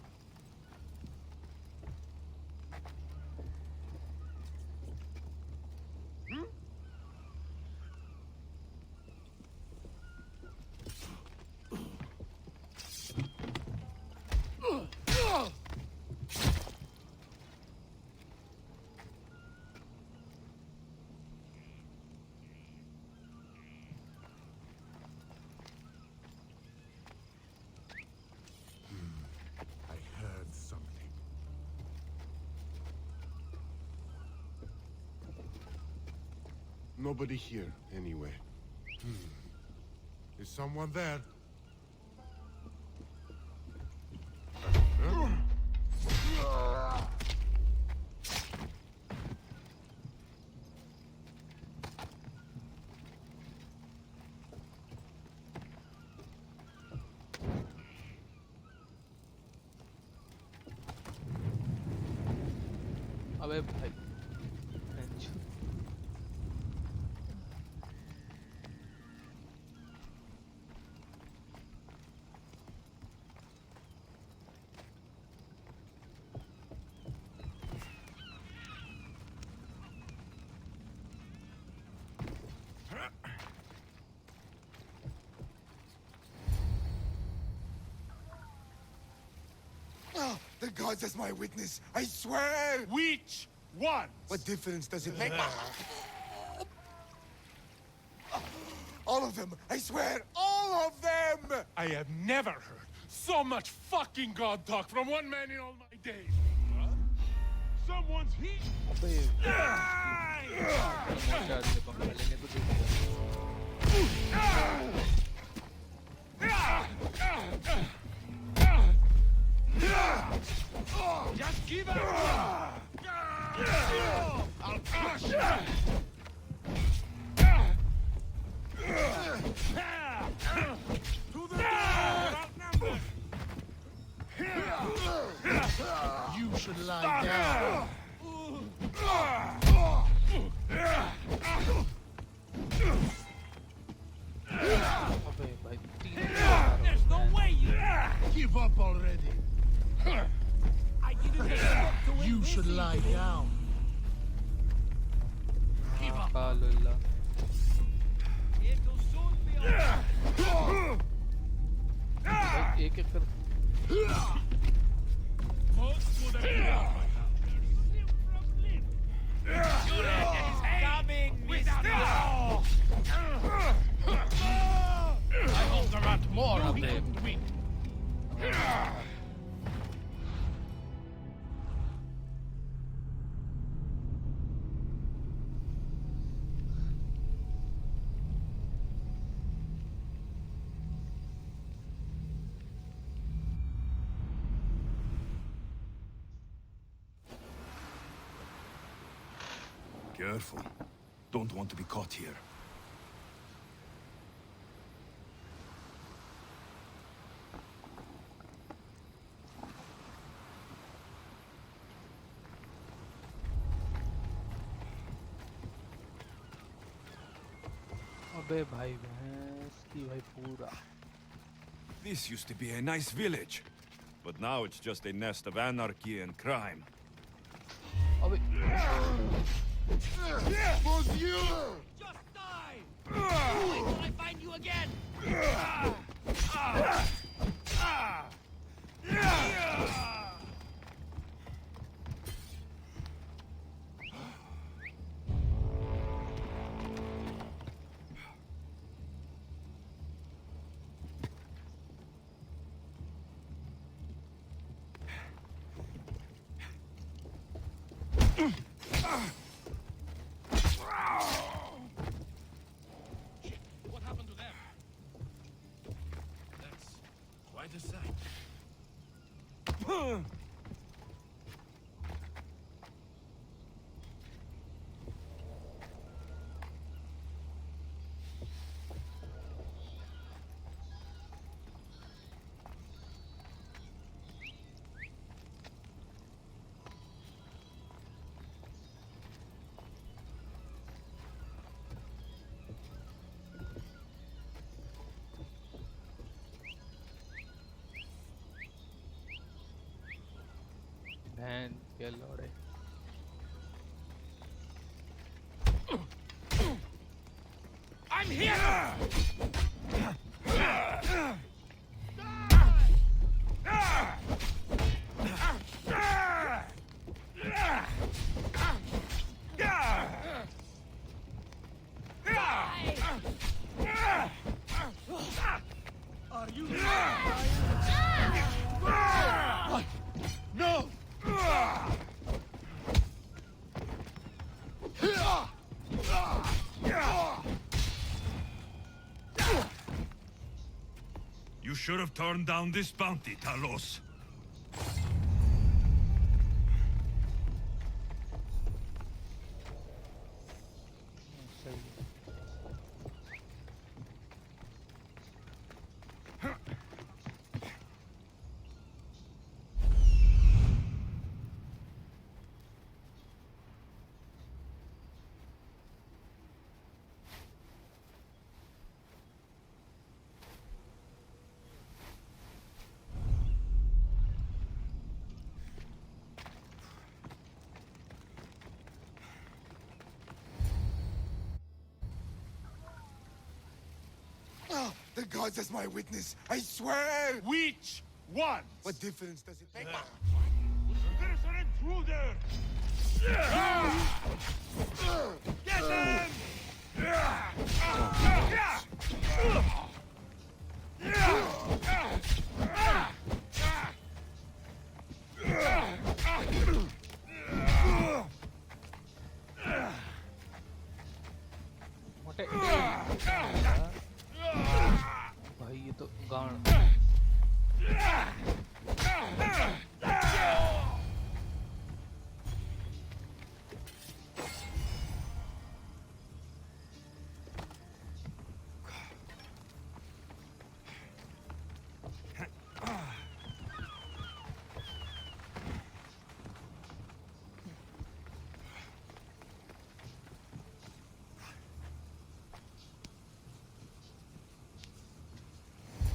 Nobody here, anyway. Is someone there? अबे भाई The gods as my witness, I swear! Which one? What difference does it make? All of them, I swear, all of them! I have never heard so much fucking god talk from one man in all my days. Someone's here. Just give up! I'll crush you! To the door! Outnumbered! You should lie down. Give up already. I didn't expect to win You this should lie easily. down. Give up. कालुल्ला It'll soon be over. भाई एक एक कर Most would have Coming, mister! I hope there aren't more of them. Careful. Don't want to be caught here. अबे भाई भैंस की भाई पूरा This used to be a nice village, but now it's just a nest of anarchy and crime. अबे Monsieur! Just die! Wait till I find you again! What happened to them? That's quite a sight. बहन के लौड़े I'm here! Are you What? No! You should have turned down this bounty, Talos. The gods as my witness, I swear! Which one? What difference does it make? There's an intruder! Get him! मोटे भाई ये तो गान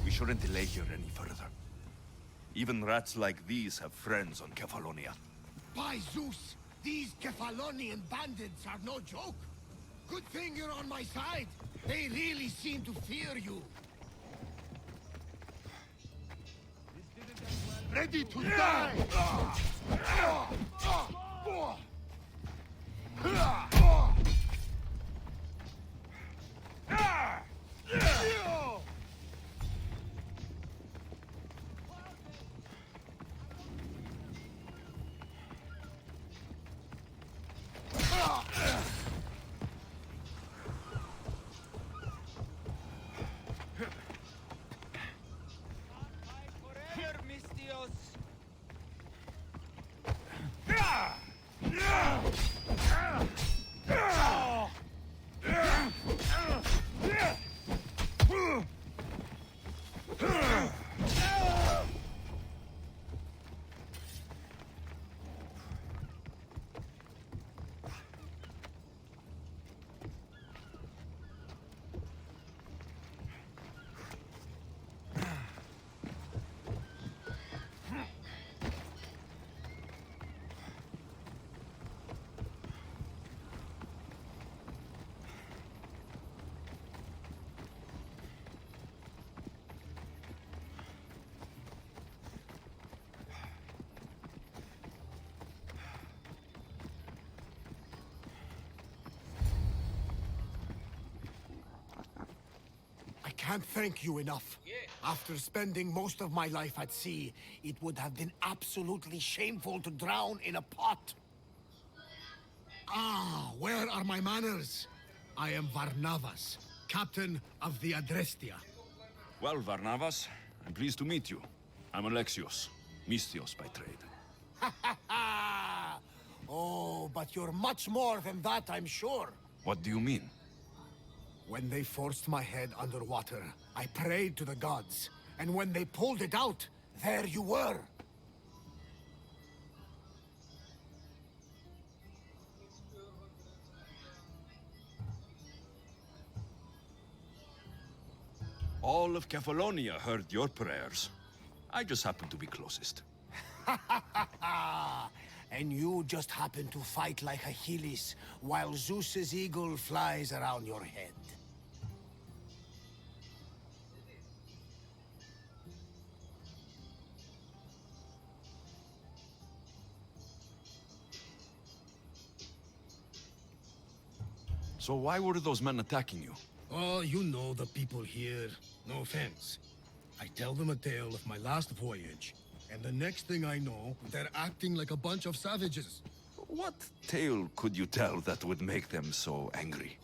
We shouldn't delay here any further. Even rats like these have friends on Kefalonia. By Zeus, these Kefalonian bandits are no joke. Good thing you're on my side. They really seem to fear you. Ready to die! I can't thank you enough. After spending most of my life at sea, it would have been absolutely shameful to drown in a pot. Ah, where are my manners? I am Varnavas, captain of the Adrestia. Well, Varnavas, I'm pleased to meet you. I'm Alexios, Mystios by trade. Oh, but you're much more than that, I'm sure. What do you mean? When they forced my head underwater, I prayed to the gods. And when they pulled it out, there you were. All of Kefalonia heard your prayers. I just happened to be closest. And you just happen to fight like Achilles, while Zeus's eagle flies around your head. So why were those men attacking you? Oh, you know the people here. No offense. I tell them a tale of my last voyage, and the next thing I know, they're acting like a bunch of savages. What tale could you tell that would make them so angry?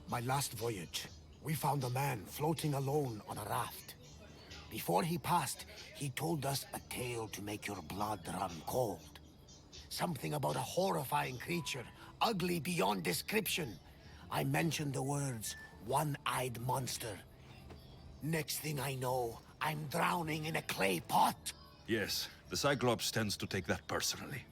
My last voyage, we found a man floating alone on a raft. Before he passed, he told us a tale to make your blood run cold. Something about a horrifying creature, ugly beyond description. I mentioned the words, one-eyed monster. Next thing I know, I'm drowning in a clay pot. Yes, the Cyclops tends to take that personally.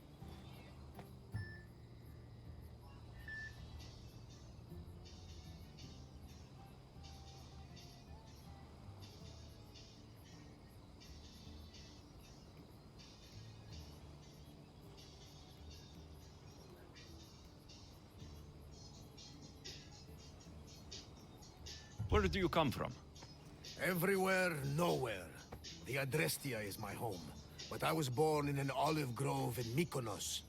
Where do you come from? Everywhere, nowhere. The Adrestia is my home, but I was born in an olive grove in Mykonos.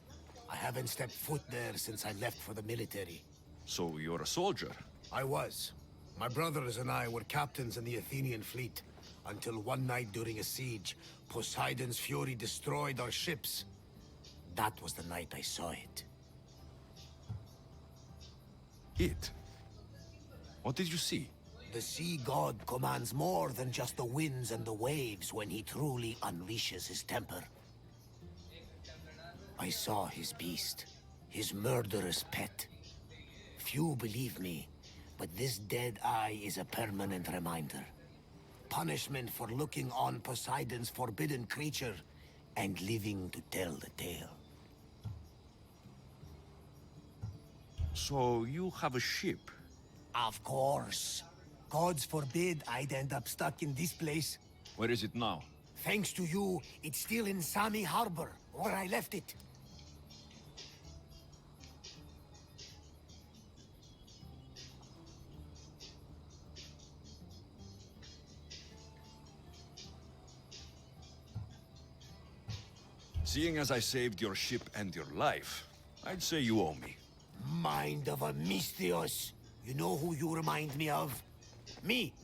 I haven't stepped foot there since I left for the military. So you're a soldier? I was. My brothers and I were captains in the Athenian fleet, until one night during a siege, Poseidon's fury destroyed our ships. That was the night I saw it. It? What did you see? The sea god commands more than just the winds and the waves when he truly unleashes his temper. I saw his beast, his murderous pet. Few believe me, but this dead eye is a permanent reminder. Punishment for looking on Poseidon's forbidden creature and living to tell the tale. So you have a ship? Of course. Gods forbid I'd end up stuck in this place. Where is it now? Thanks to you, it's still in Sami Harbor, where I left it. Seeing as I saved your ship and your life, I'd say you owe me. Mind of a Mystios. You know who you remind me of? Me.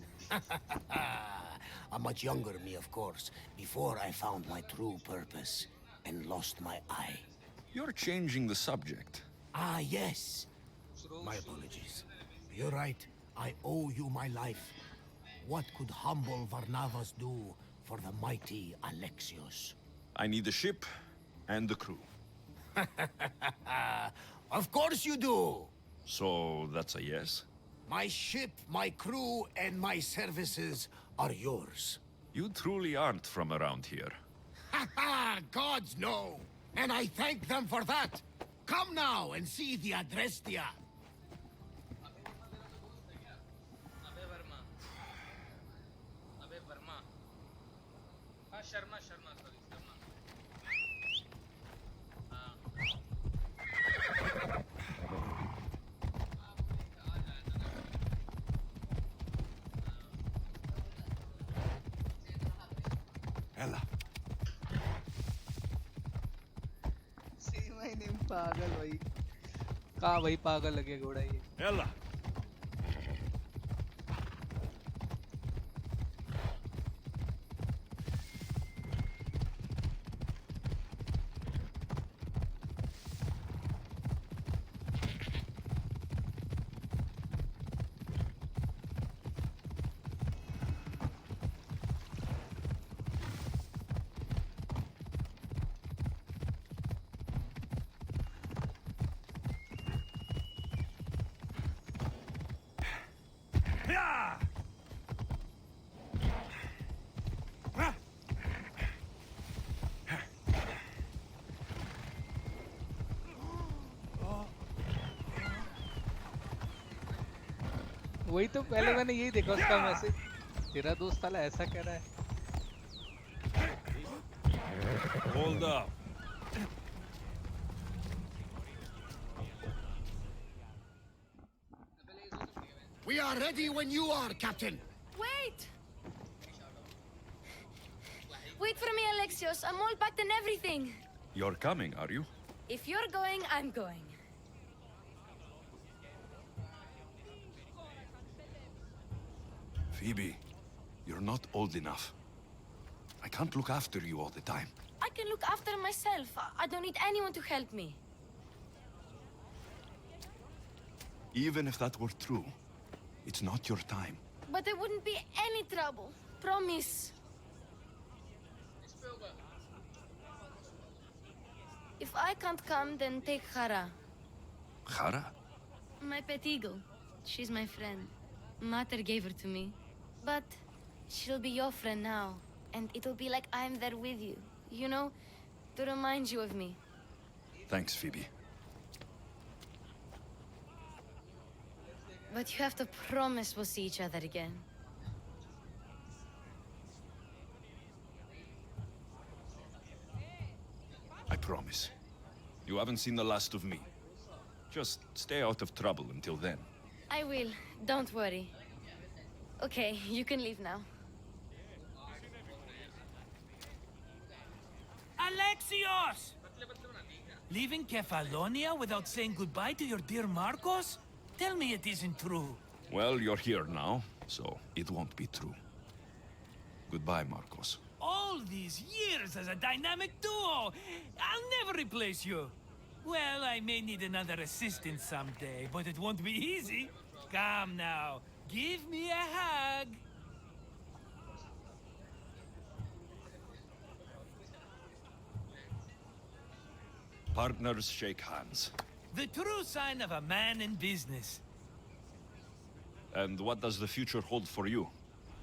A much younger me, of course, before I found my true purpose and lost my eye. You're changing the subject. Ah, yes. My apologies. You're right. I owe you my life. What could humble Varnavas do for the mighty Alexios? I need the ship and the crew. Of course you do! So that's a yes? My ship, my crew, and my services are yours. You truly aren't from around here. Ha ha! Gods no! And I thank them for that! Come now and see the Adrestia! Ella. Say my name, पागल भाई. कहाँ भाई पागल लगे घोड़ा ये. Ella. वही तो पहले मैंने यही देखा उसका मैसेज. तेरा दोस्त साला ऐसा कह रहा है. Hold up. We are ready when you are, Captain. Wait! Wait for me, Alexios. I'm all packed and everything. You're coming, are you? If you're going, I'm going. Phoebe, you're not old enough. I can't look after you all the time. I can look after myself. I don't need anyone to help me. Even if that were true, it's not your time. But there wouldn't be any trouble. Promise. If I can't come, then take Hara. Hara? My pet eagle. She's my friend. Mater gave her to me. But she'll be your friend now. And it'll be like I'm there with you. You know? To remind you of me. Thanks, Phoebe. But you have to promise we'll see each other again. I promise. You haven't seen the last of me. Just stay out of trouble until then. I will. Don't worry. Okay, you can leave now. Alexios! Leaving Kefalonia without saying goodbye to your dear Marcos? Tell me it isn't true. Well, you're here now, so it won't be true. Goodbye, Marcos. All these years as a dynamic duo! I'll never replace you! Well, I may need another assistant someday, but it won't be easy. Come now, give me a hug! Partners shake hands. The true sign of a man in business. And what does the future hold for you?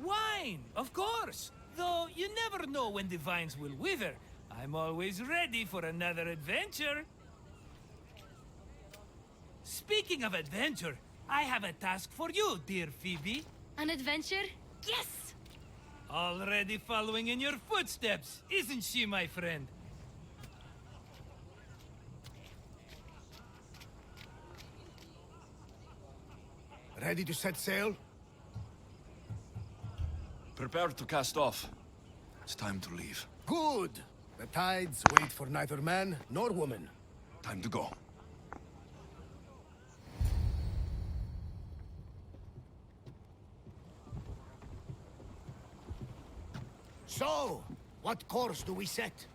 Wine, of course! Though you never know when the vines will wither. I'm always ready for another adventure. Speaking of adventure, I have a task for you, dear Phoebe. An adventure? Yes! Already following in your footsteps, isn't she, my friend? Ready to set sail? Prepare to cast off. It's time to leave. Good! The tides wait for neither man nor woman. Time to go. So, what course do we set?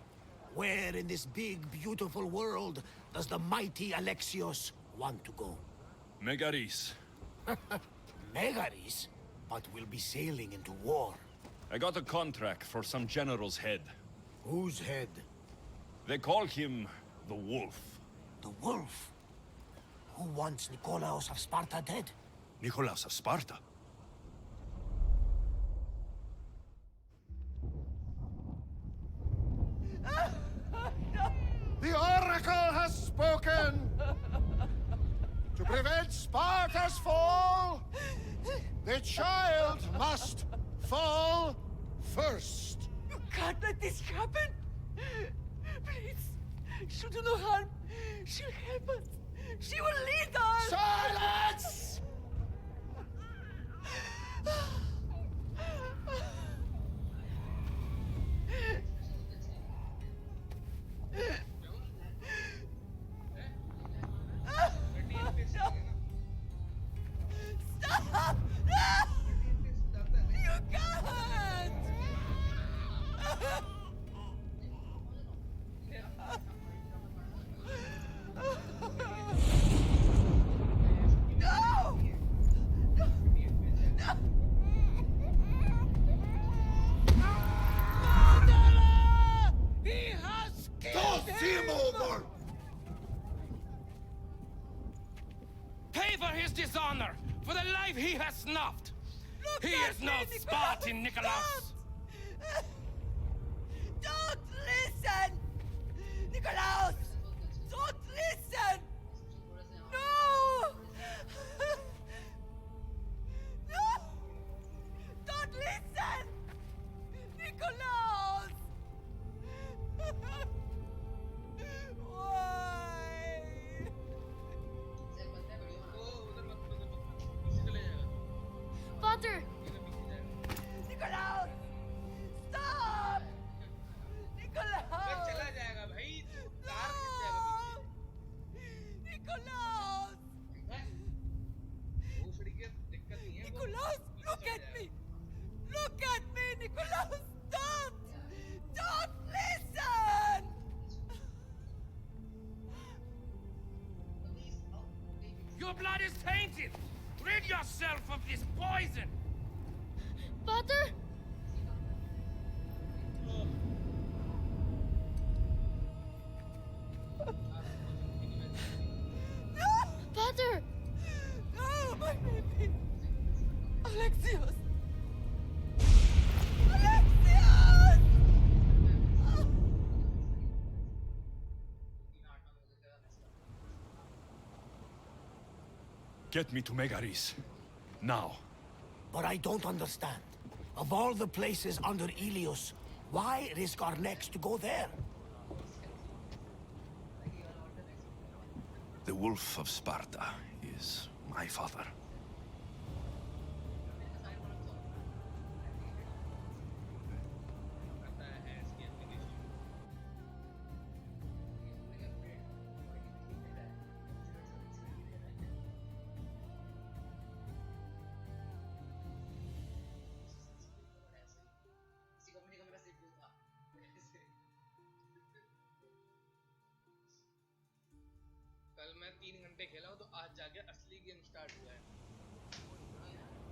Where in this big, beautiful world does the mighty Alexios want to go? Megaris. Megaris? But we'll be sailing into war. I got a contract for some general's head. Whose head? They call him the Wolf. The Wolf? Who wants Nikolaos of Sparta dead? Nikolaos of Sparta? The Oracle has spoken! To prevent Sparta's fall, the child must fall first. You can't let this happen! Please, she'll do no harm. She'll help us. She will lead us! Silence! Stop! You can't! No! He has killed him! Over! Pay for his dishonor, for the life he has snuffed. He is no Spartan, Nikolaos. Don't listen! Nikolaos! Don't listen! No! No! Don't listen! Nikolaos! Why? Father! Nikolaos! Stop! Nikolaos! No! Nikolaos! Nikolaos, look at me! Look at me, Nikolaos! Don't! Don't listen! Your blood is tainted. Rid yourself of this poison. Father? No! Father! No, my baby! Alexios! Alexios! Get me to Megaris. Now. But I don't understand. Of all the places under Ilios, why risk our necks to go there? The Wolf of Sparta is my father.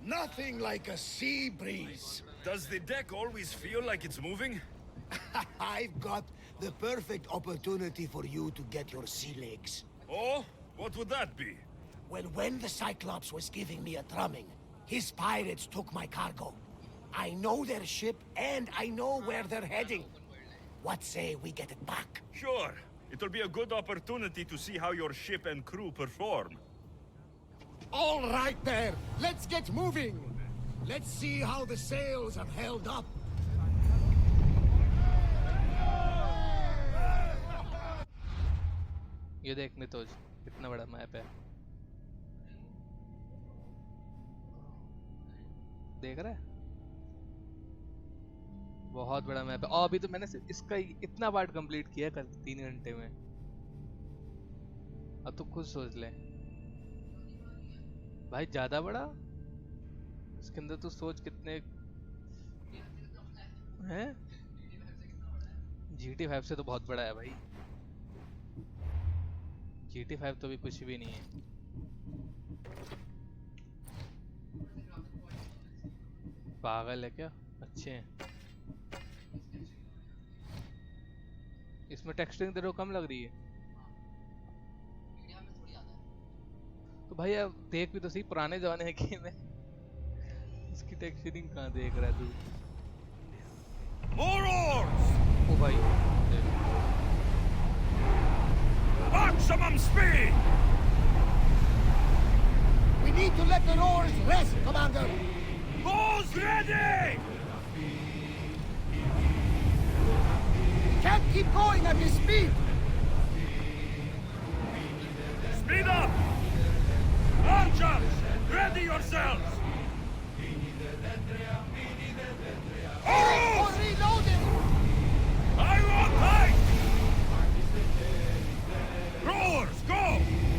Nothing like a sea breeze. Does the deck always feel like it's moving? I've got the perfect opportunity for you to get your sea legs. Oh? What would that be? Well, when the Cyclops was giving me a drumming, his pirates took my cargo. I know their ship, and I know where they're heading. What say we get it back? Sure. It'll be a good opportunity to see how your ship and crew perform. All right there, let's get moving! Let's see how the sails have held up. ये देख नितोज कितना बड़ा map है, देख रहा है? बहुत बड़ा मैप है। और अभी तो मैंने इसका इतना पार्ट कंप्लीट किया कल 3 घंटे में। अब तो खुद सोच ले भाई, ज्यादा बड़ा इसके अंदर तो सोच कितने हैं। GT5 से तो बहुत बड़ा है भाई। GT5 तो भी कुछ भी नहीं है। पागल है क्या? अच्छे हैं। इसमें टेक्सचरिंग तेरे को कम लग रही है तो भाई अब देख भी तो सही, पुराने जमाने के गेम है, इसकी टेक्सचरिंग कहाँ देख रहा है तू? ओ भाई maximum speed! We need to let the oars rest, Commander. Who's ready? We can't keep going at this speed. Speed up! Archers, ready yourselves! For reloading! I want height! Rowers, go!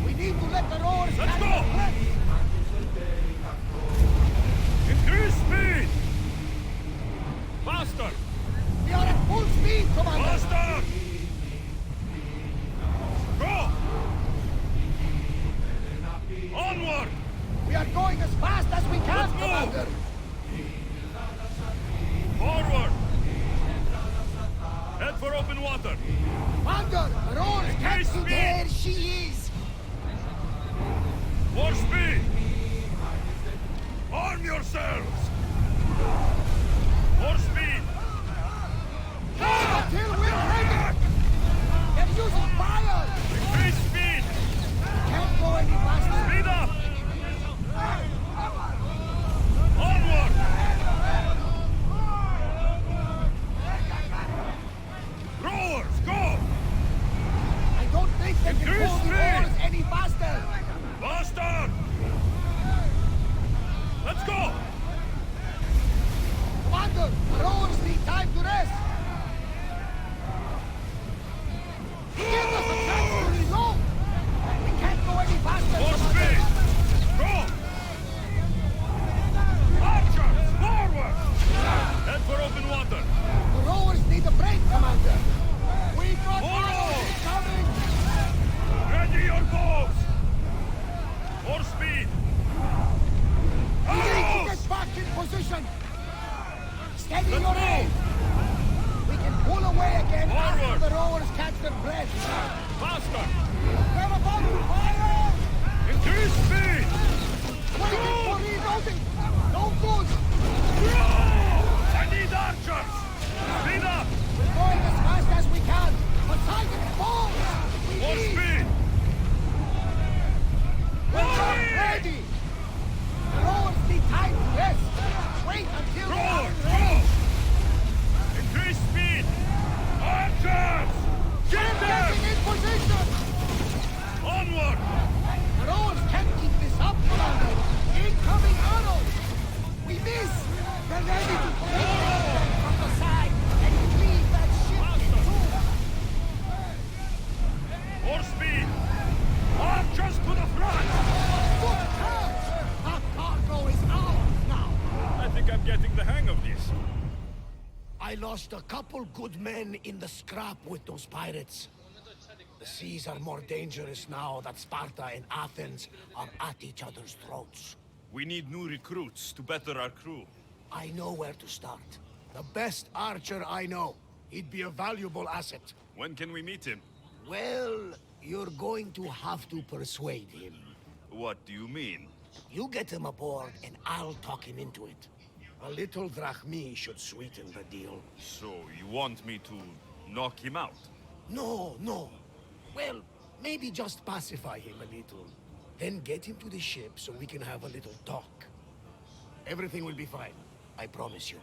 We need to let the rowers Let's catch go! their breath. Increase speed! Faster! We are at full speed, Commander! Faster! Go! Onward! We are going as fast as we can, Let's go! Commander! Forward! Head for open water! Commander, the rowers can't see. There she is! More speed! Arm yourselves! More speed! Until we're ready! They're using fire! Increase speed! Can't go any faster! Speed up! Onward! Rowers, go! I don't think they can Increase pull the speed! oars any faster! Faster! Let's go! Commander, the rowers need time to rest! Give us a chance to reload! We can't go any faster, More Commander! speed! Go! Archers, forward! Head for open water! The rowers need a break, Commander! We've got More arrows oars! coming! Ready your bows! More speed! We need to Arrows! get back in position! Steady Let's your go! aim! We can pull away again after Forward! the rowers catch their breath! Faster! They're about to fire! Increase speed! Waiting for reloading! No good! I need archers! Speed up! We're going as fast as we can! But Titan falls! We More need... speed! We're not ready! The rowers need time to rest! Wait until we are Rowers, ready! go! Increase speed! Archers! Get We're them! getting in position! Onward! The rowers can't keep this up, Commander! Incoming arrows! We miss! They're ready to take them from the side and cleave that ship in two! More speed! Archers to the front! Good catch! That cargo is ours now! I think I'm getting the hang of this. I lost a couple good men in the scrap with those pirates. The seas are more dangerous now that Sparta and Athens are at each other's throats. We need new recruits to better our crew. I know where to start. The best archer I know. He'd be a valuable asset. When can we meet him? Well, you're going to have to persuade him. What do you mean? You get him aboard and I'll talk him into it. A little drachmi should sweeten the deal. So, you want me to knock him out? No, no. Well, maybe just pacify him a little. Then get him to the ship so we can have a little talk. Everything will be fine. I promise you.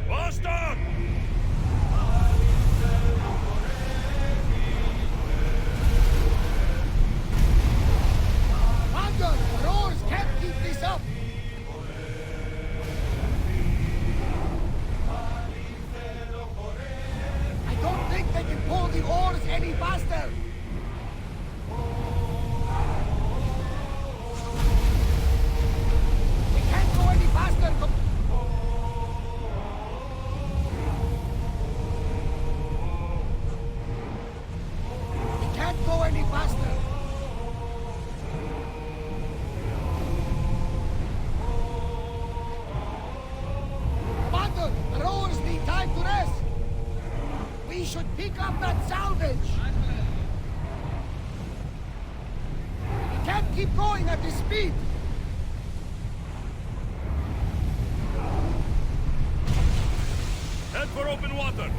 Boston! Commander, the roars can't keep this up! I don't think they can pull the oars any faster! We can't go any faster! We can't go any faster! Commander, the rowers need time to rest! We should pick up that salvage! We can't keep going at this speed! Head for open water.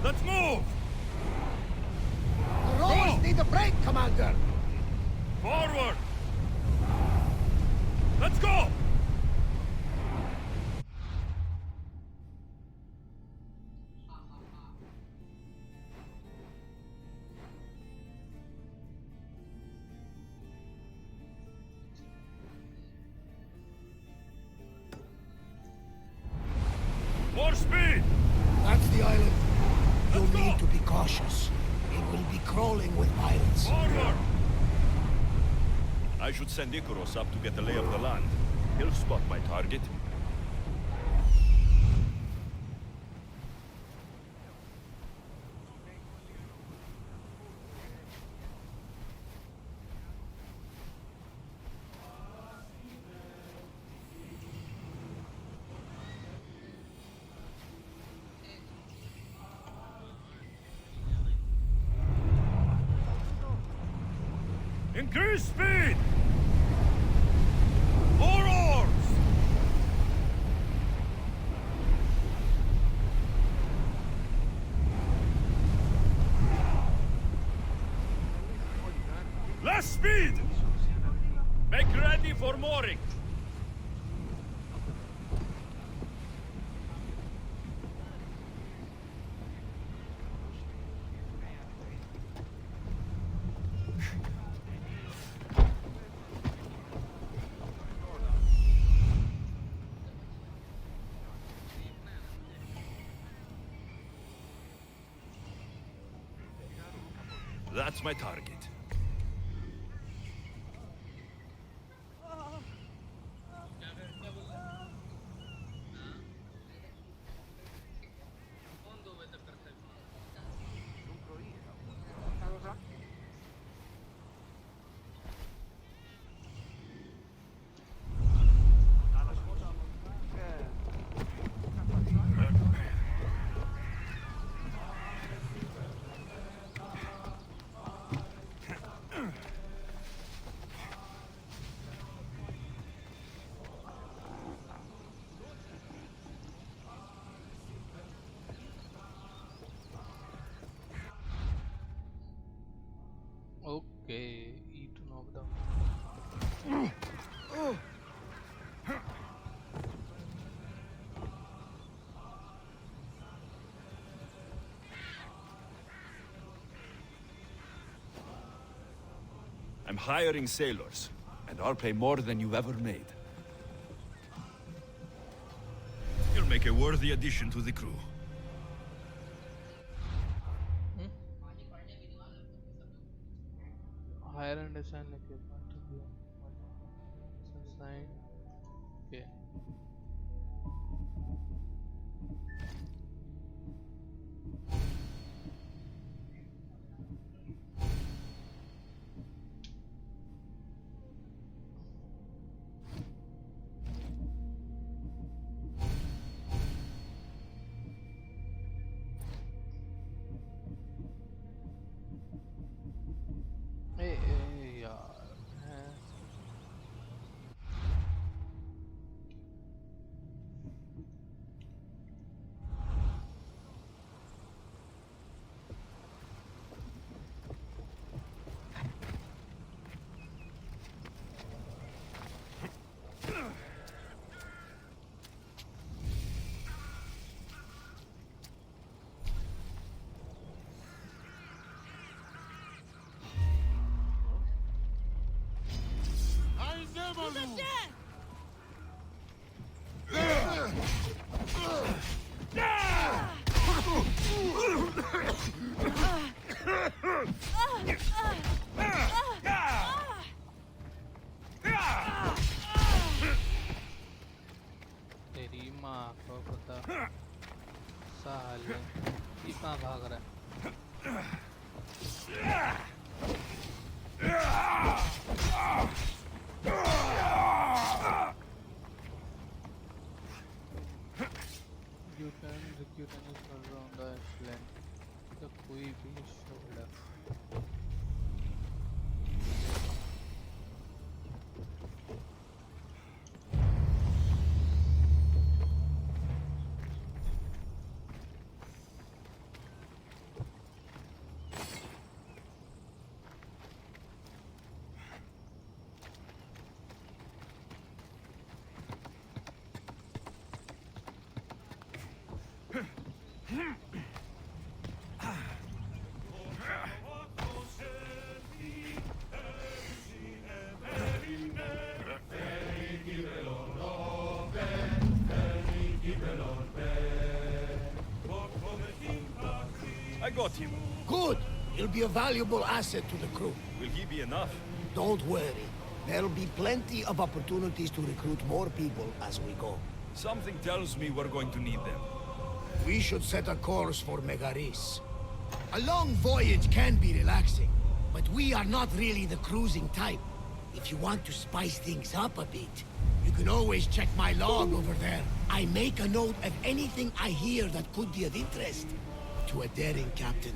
Let's move! The rowers need a break, Commander! Forward! Let's go! More speed! That's the island. You'll need to be cautious. It will be crawling with pirates. Forward! I should send Icarus up to get the lay of the land. He'll spot my target. Increase speed! More oars! Less speed! Make ready for mooring! That's my target. Okay, E to knock down. I'm hiring sailors, and I'll pay more than you've ever made. You'll make a worthy addition to the crew. Hire and design equipment to be design. Okay. यार हैं तेरी माँ को पता साले ये कहाँ भाग रहा है You can execute any server on the island. तो कोई भी shoulder I got him. Good! He'll be a valuable asset to the crew. Will he be enough? Don't worry. There'll be plenty of opportunities to recruit more people as we go. Something tells me we're going to need them. We should set a course for Megaris. A long voyage can be relaxing, but we are not really the cruising type. If you want to spice things up a bit, you can always check my log over there. I make a note of anything I hear that could be of interest to a daring captain.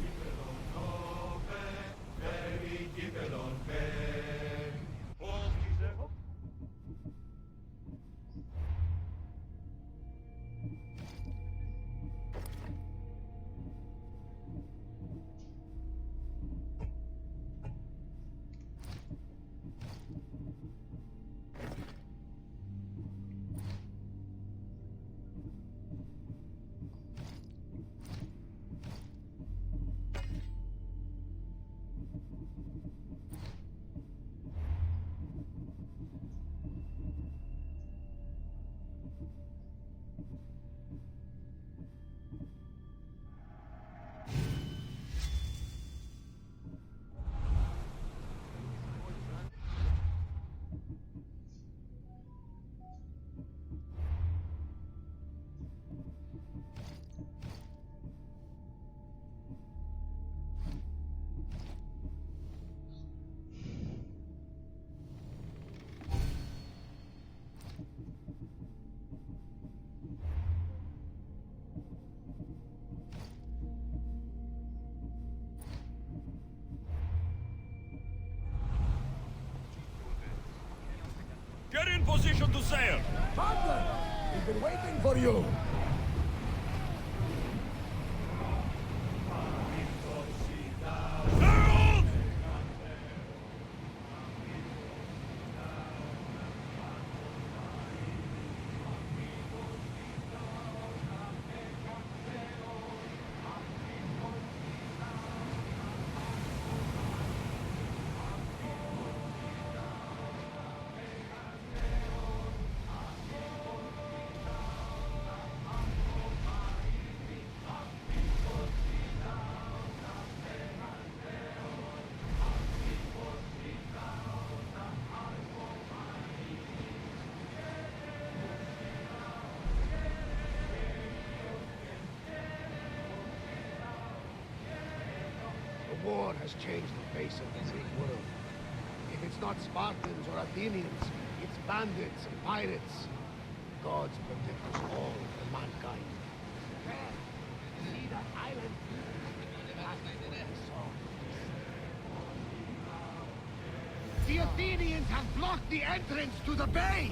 Get in position to sail! Commander! We've been waiting for you! war has changed the face of this Greek world. If it's not Spartans or Athenians, it's bandits and pirates. Gods protect us all from mankind. See that island? The Athenians have blocked the entrance to the bay!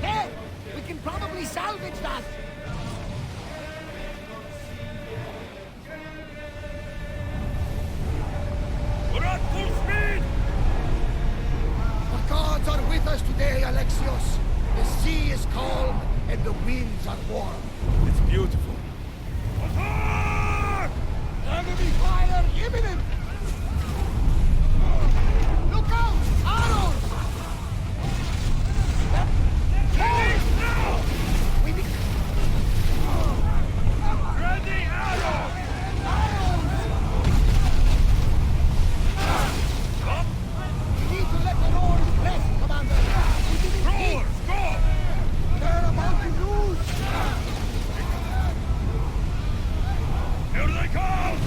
There! We can probably salvage that! We're at full speed! The gods are with us today, Alexios. The sea is calm and the winds are warm. It's beautiful. Attack! Enemy fire imminent! Look out! Arrows! Now! We need... Ready, arrows! Stop! We need to let the roars rest, Commander! Roars, go! They're about to lose! Here they come!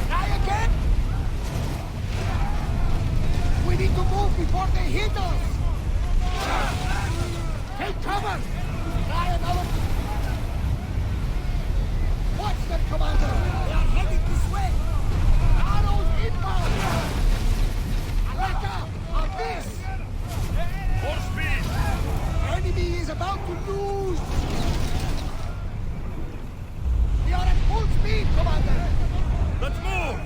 Try again! We need to move before they hit us! Take cover! Try another... Watch them, Commander! They are heading this way! Arrows inbound! Alaka! A miss! More speed! Enemy is about to lose! We are at full speed, Commander! Let's move!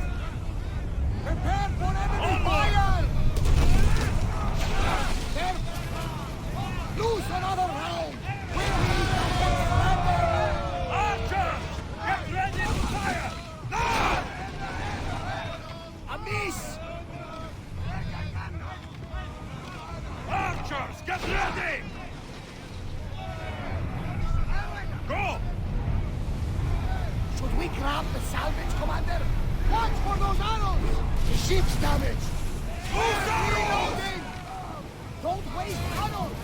Prepare for enemy Onward! fire! There! Lose another round! We need to get ready! Archers! Get ready to fire! Now! A miss! Archers, get ready! Go! Should we grab the salvage, Commander? Watch for those arrows! The ship's damaged! Move arrows! Reloading! Don't waste arrows!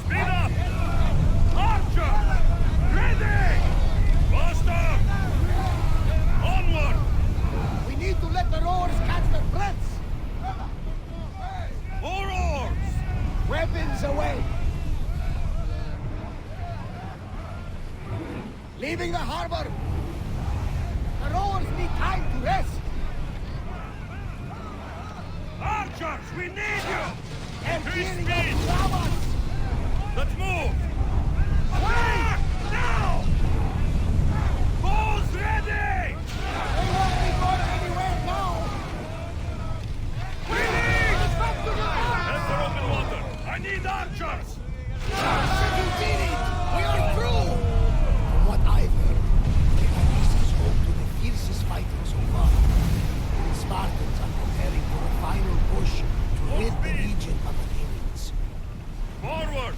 Speed up! Archers! Ready! Faster! Onward! We need to let the roars catch their breaths! More oars! Weapons away! Leaving the harbor! The rowers need time to rest! Archers, we need you! They're Increase gearing speed! up to grab us! Let's move! Away! Now! Balls ready! They won't be going anywhere now! We need! It's back to the boat! Head for open water! I need archers! You did it! We are through! From what I've heard, Greece is home to the fiercest fighting so far. The Spartans are preparing for a final push to rid the region of Athenians. Forward!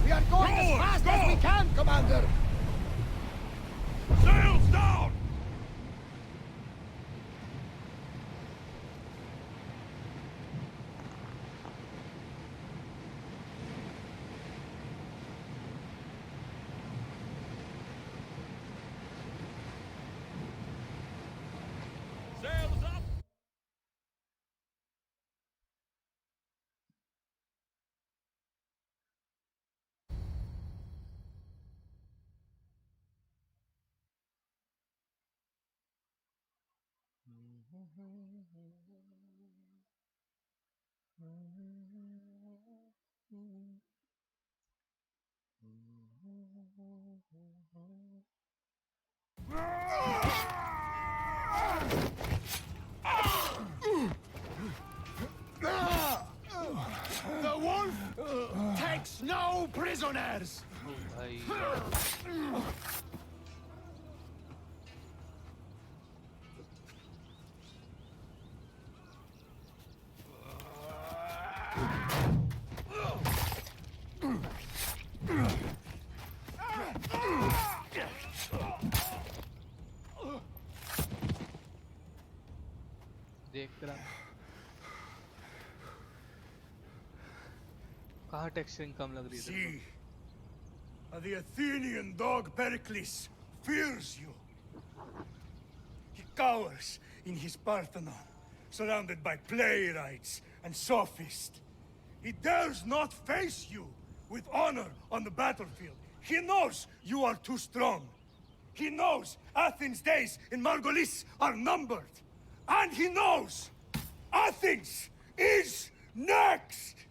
We are going as Roar, fast go! as we can, Commander! Sails down! Sails up! The wolf takes no prisoners! देख तेरा कहाँ texturing कम लग रही है तेरे See, the Athenian dog Pericles fears you. He cowers in his Parthenon, surrounded by playwrights and sophists. He dares not face you with honor on the battlefield. He knows you are too strong. He knows Athens' days in Margolis are numbered. And he knows Athens is next!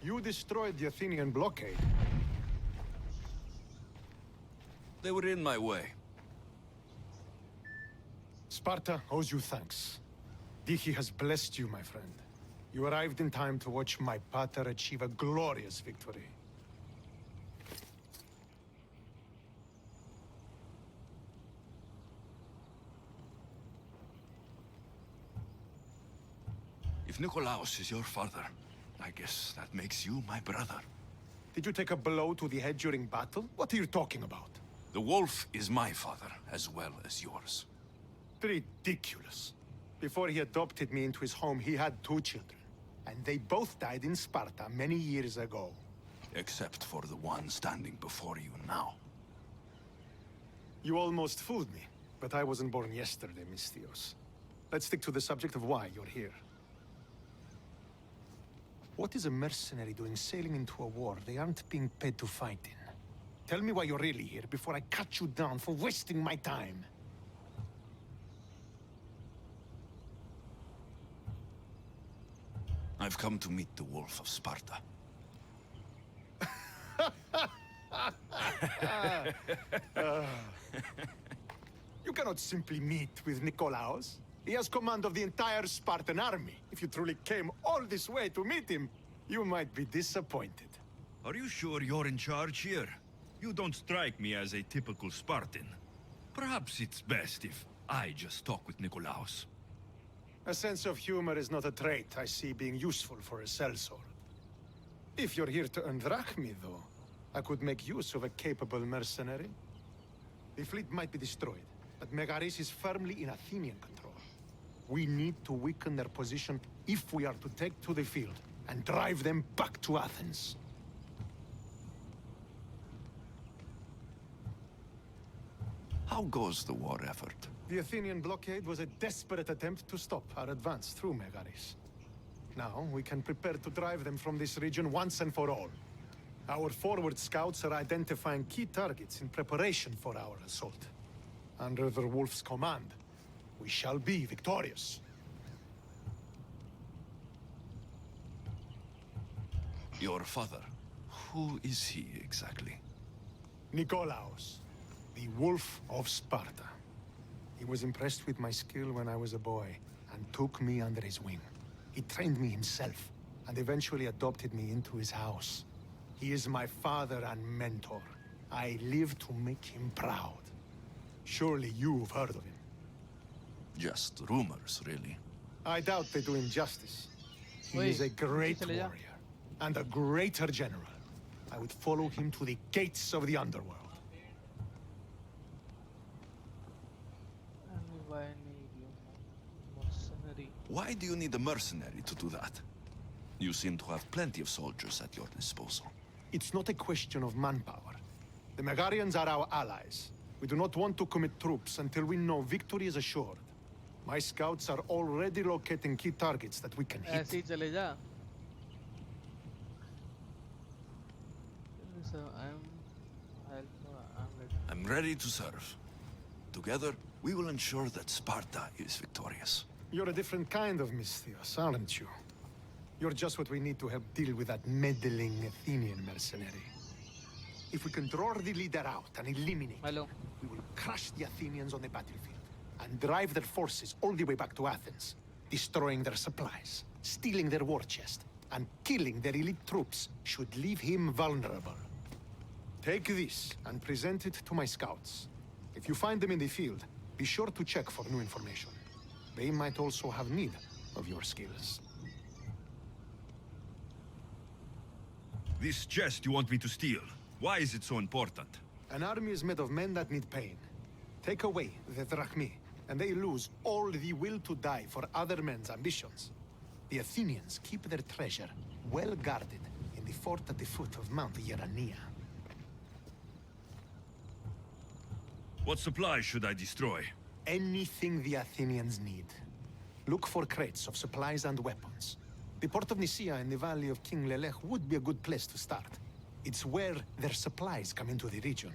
You destroyed the Athenian blockade. They were in my way. Sparta owes you thanks. Diki has blessed you, my friend. You arrived in time to watch my pater achieve a glorious victory. If Nikolaos is your father, I guess that makes you my brother. Did you take a blow to the head during battle? What are you talking about? The wolf is my father, as well as yours. Ridiculous. Before he adopted me into his home, he had 2 children. And they both died in Sparta many years ago. Except for the one standing before you now. You almost fooled me, but I wasn't born yesterday, Mystios. Let's stick to the subject of why you're here. What is a mercenary doing sailing into a war they aren't being paid to fight in? Tell me why you're really here before I cut you down for wasting my time. I've come to meet the Wolf of Sparta. You cannot simply meet with Nikolaos. He has command of the entire Spartan army. If you truly came all this way to meet him, you might be disappointed. Are you sure you're in charge here? You don't strike me as a typical Spartan. Perhaps it's best if I just talk with Nikolaos. A sense of humor is not a trait I see being useful for a sellsword. If you're here to earn drachmi, though, I could make use of a capable mercenary. The fleet might be destroyed, but Megaris is firmly in Athenian control. We need to weaken their position if we are to take to the field and drive them back to Athens. How goes the war effort? The Athenian blockade was a desperate attempt to stop our advance through Megaris. Now, we can prepare to drive them from this region once and for all. Our forward scouts are identifying key targets in preparation for our assault. Under the Wolf's command, we shall be victorious. Your father, who is he exactly? Nikolaos, the Wolf of Sparta. He was impressed with my skill when I was a boy, and took me under his wing. He trained me himself, and eventually adopted me into his house. He is my father and mentor. I live to make him proud. Surely you've heard of him. Just rumors, really. I doubt they do him justice. He is a great warrior, and a greater general. I would follow him to the gates of the underworld. Why do you need a mercenary to do that? You seem to have plenty of soldiers at your disposal. It's not a question of manpower. The Megarians are our allies. We do not want to commit troops until we know victory is assured. My scouts are already locating key targets that we can hit. ऐसे ही चले जा. So I'm ready to serve. Together, we will ensure that Sparta is victorious. You're a different kind of Mystios, aren't you? You're just what we need to help deal with that meddling Athenian mercenary. If we can draw the leader out and eliminate him, we will crush the Athenians on the battlefield and drive their forces all the way back to Athens, destroying their supplies, stealing their war chest, and killing their elite troops should leave him vulnerable. Take this and present it to my scouts. If you find them in the field, be sure to check for new information. They might also have need of your skills. This chest you want me to steal, why is it so important? An army is made of men that need pain. Take away the drachmi, and they lose all the will to die for other men's ambitions. The Athenians keep their treasure well guarded in the fort at the foot of Mount Yerania. What supplies should I destroy? Anything the Athenians need. Look for crates of supplies and weapons. The port of Nicaea in the valley of King Lelech would be a good place to start. It's where their supplies come into the region.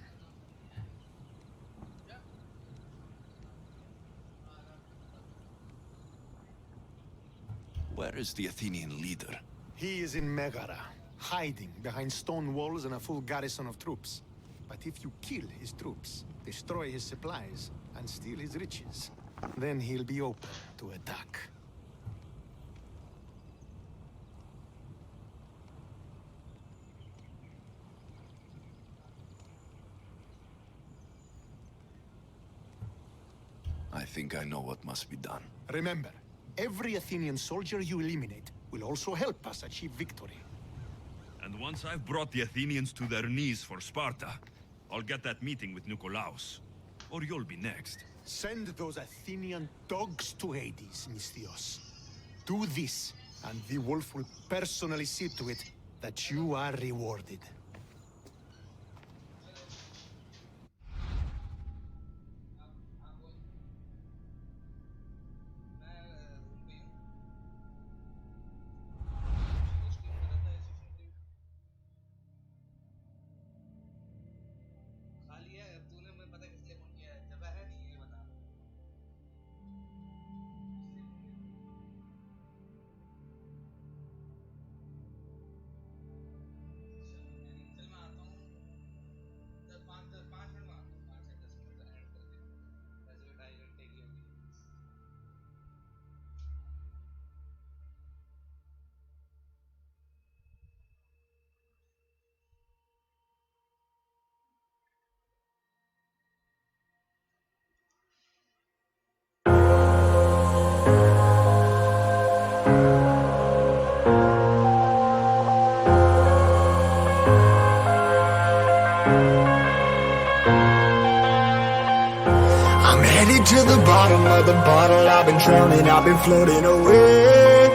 Where is the Athenian leader? He is in Megara, hiding behind stone walls and a full garrison of troops. But if you kill his troops, destroy his supplies, and steal his riches, then he'll be open to attack. I think I know what must be done. Remember, every Athenian soldier you eliminate will also help us achieve victory. And once I've brought the Athenians to their knees for Sparta, I'll get that meeting with Nikolaos. Or you'll be next. Send those Athenian dogs to Hades, Misthios. Do this, and the wolf will personally see to it that you are rewarded. To the bottom of the bottle, I've been drowning, I've been floating away.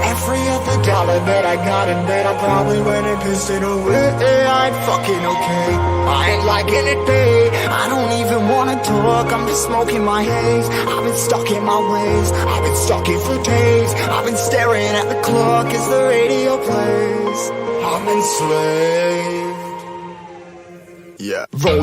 Every other dollar that I got in bed, I probably went and pissed it away. I ain't fucking okay, I ain't liking it, babe. I don't even wanna talk, I'm just smoking my haze. I've been stuck in my ways, I've been stuck in for days. I've been staring at the clock as the radio plays. I'm enslaved. Yeah, rolling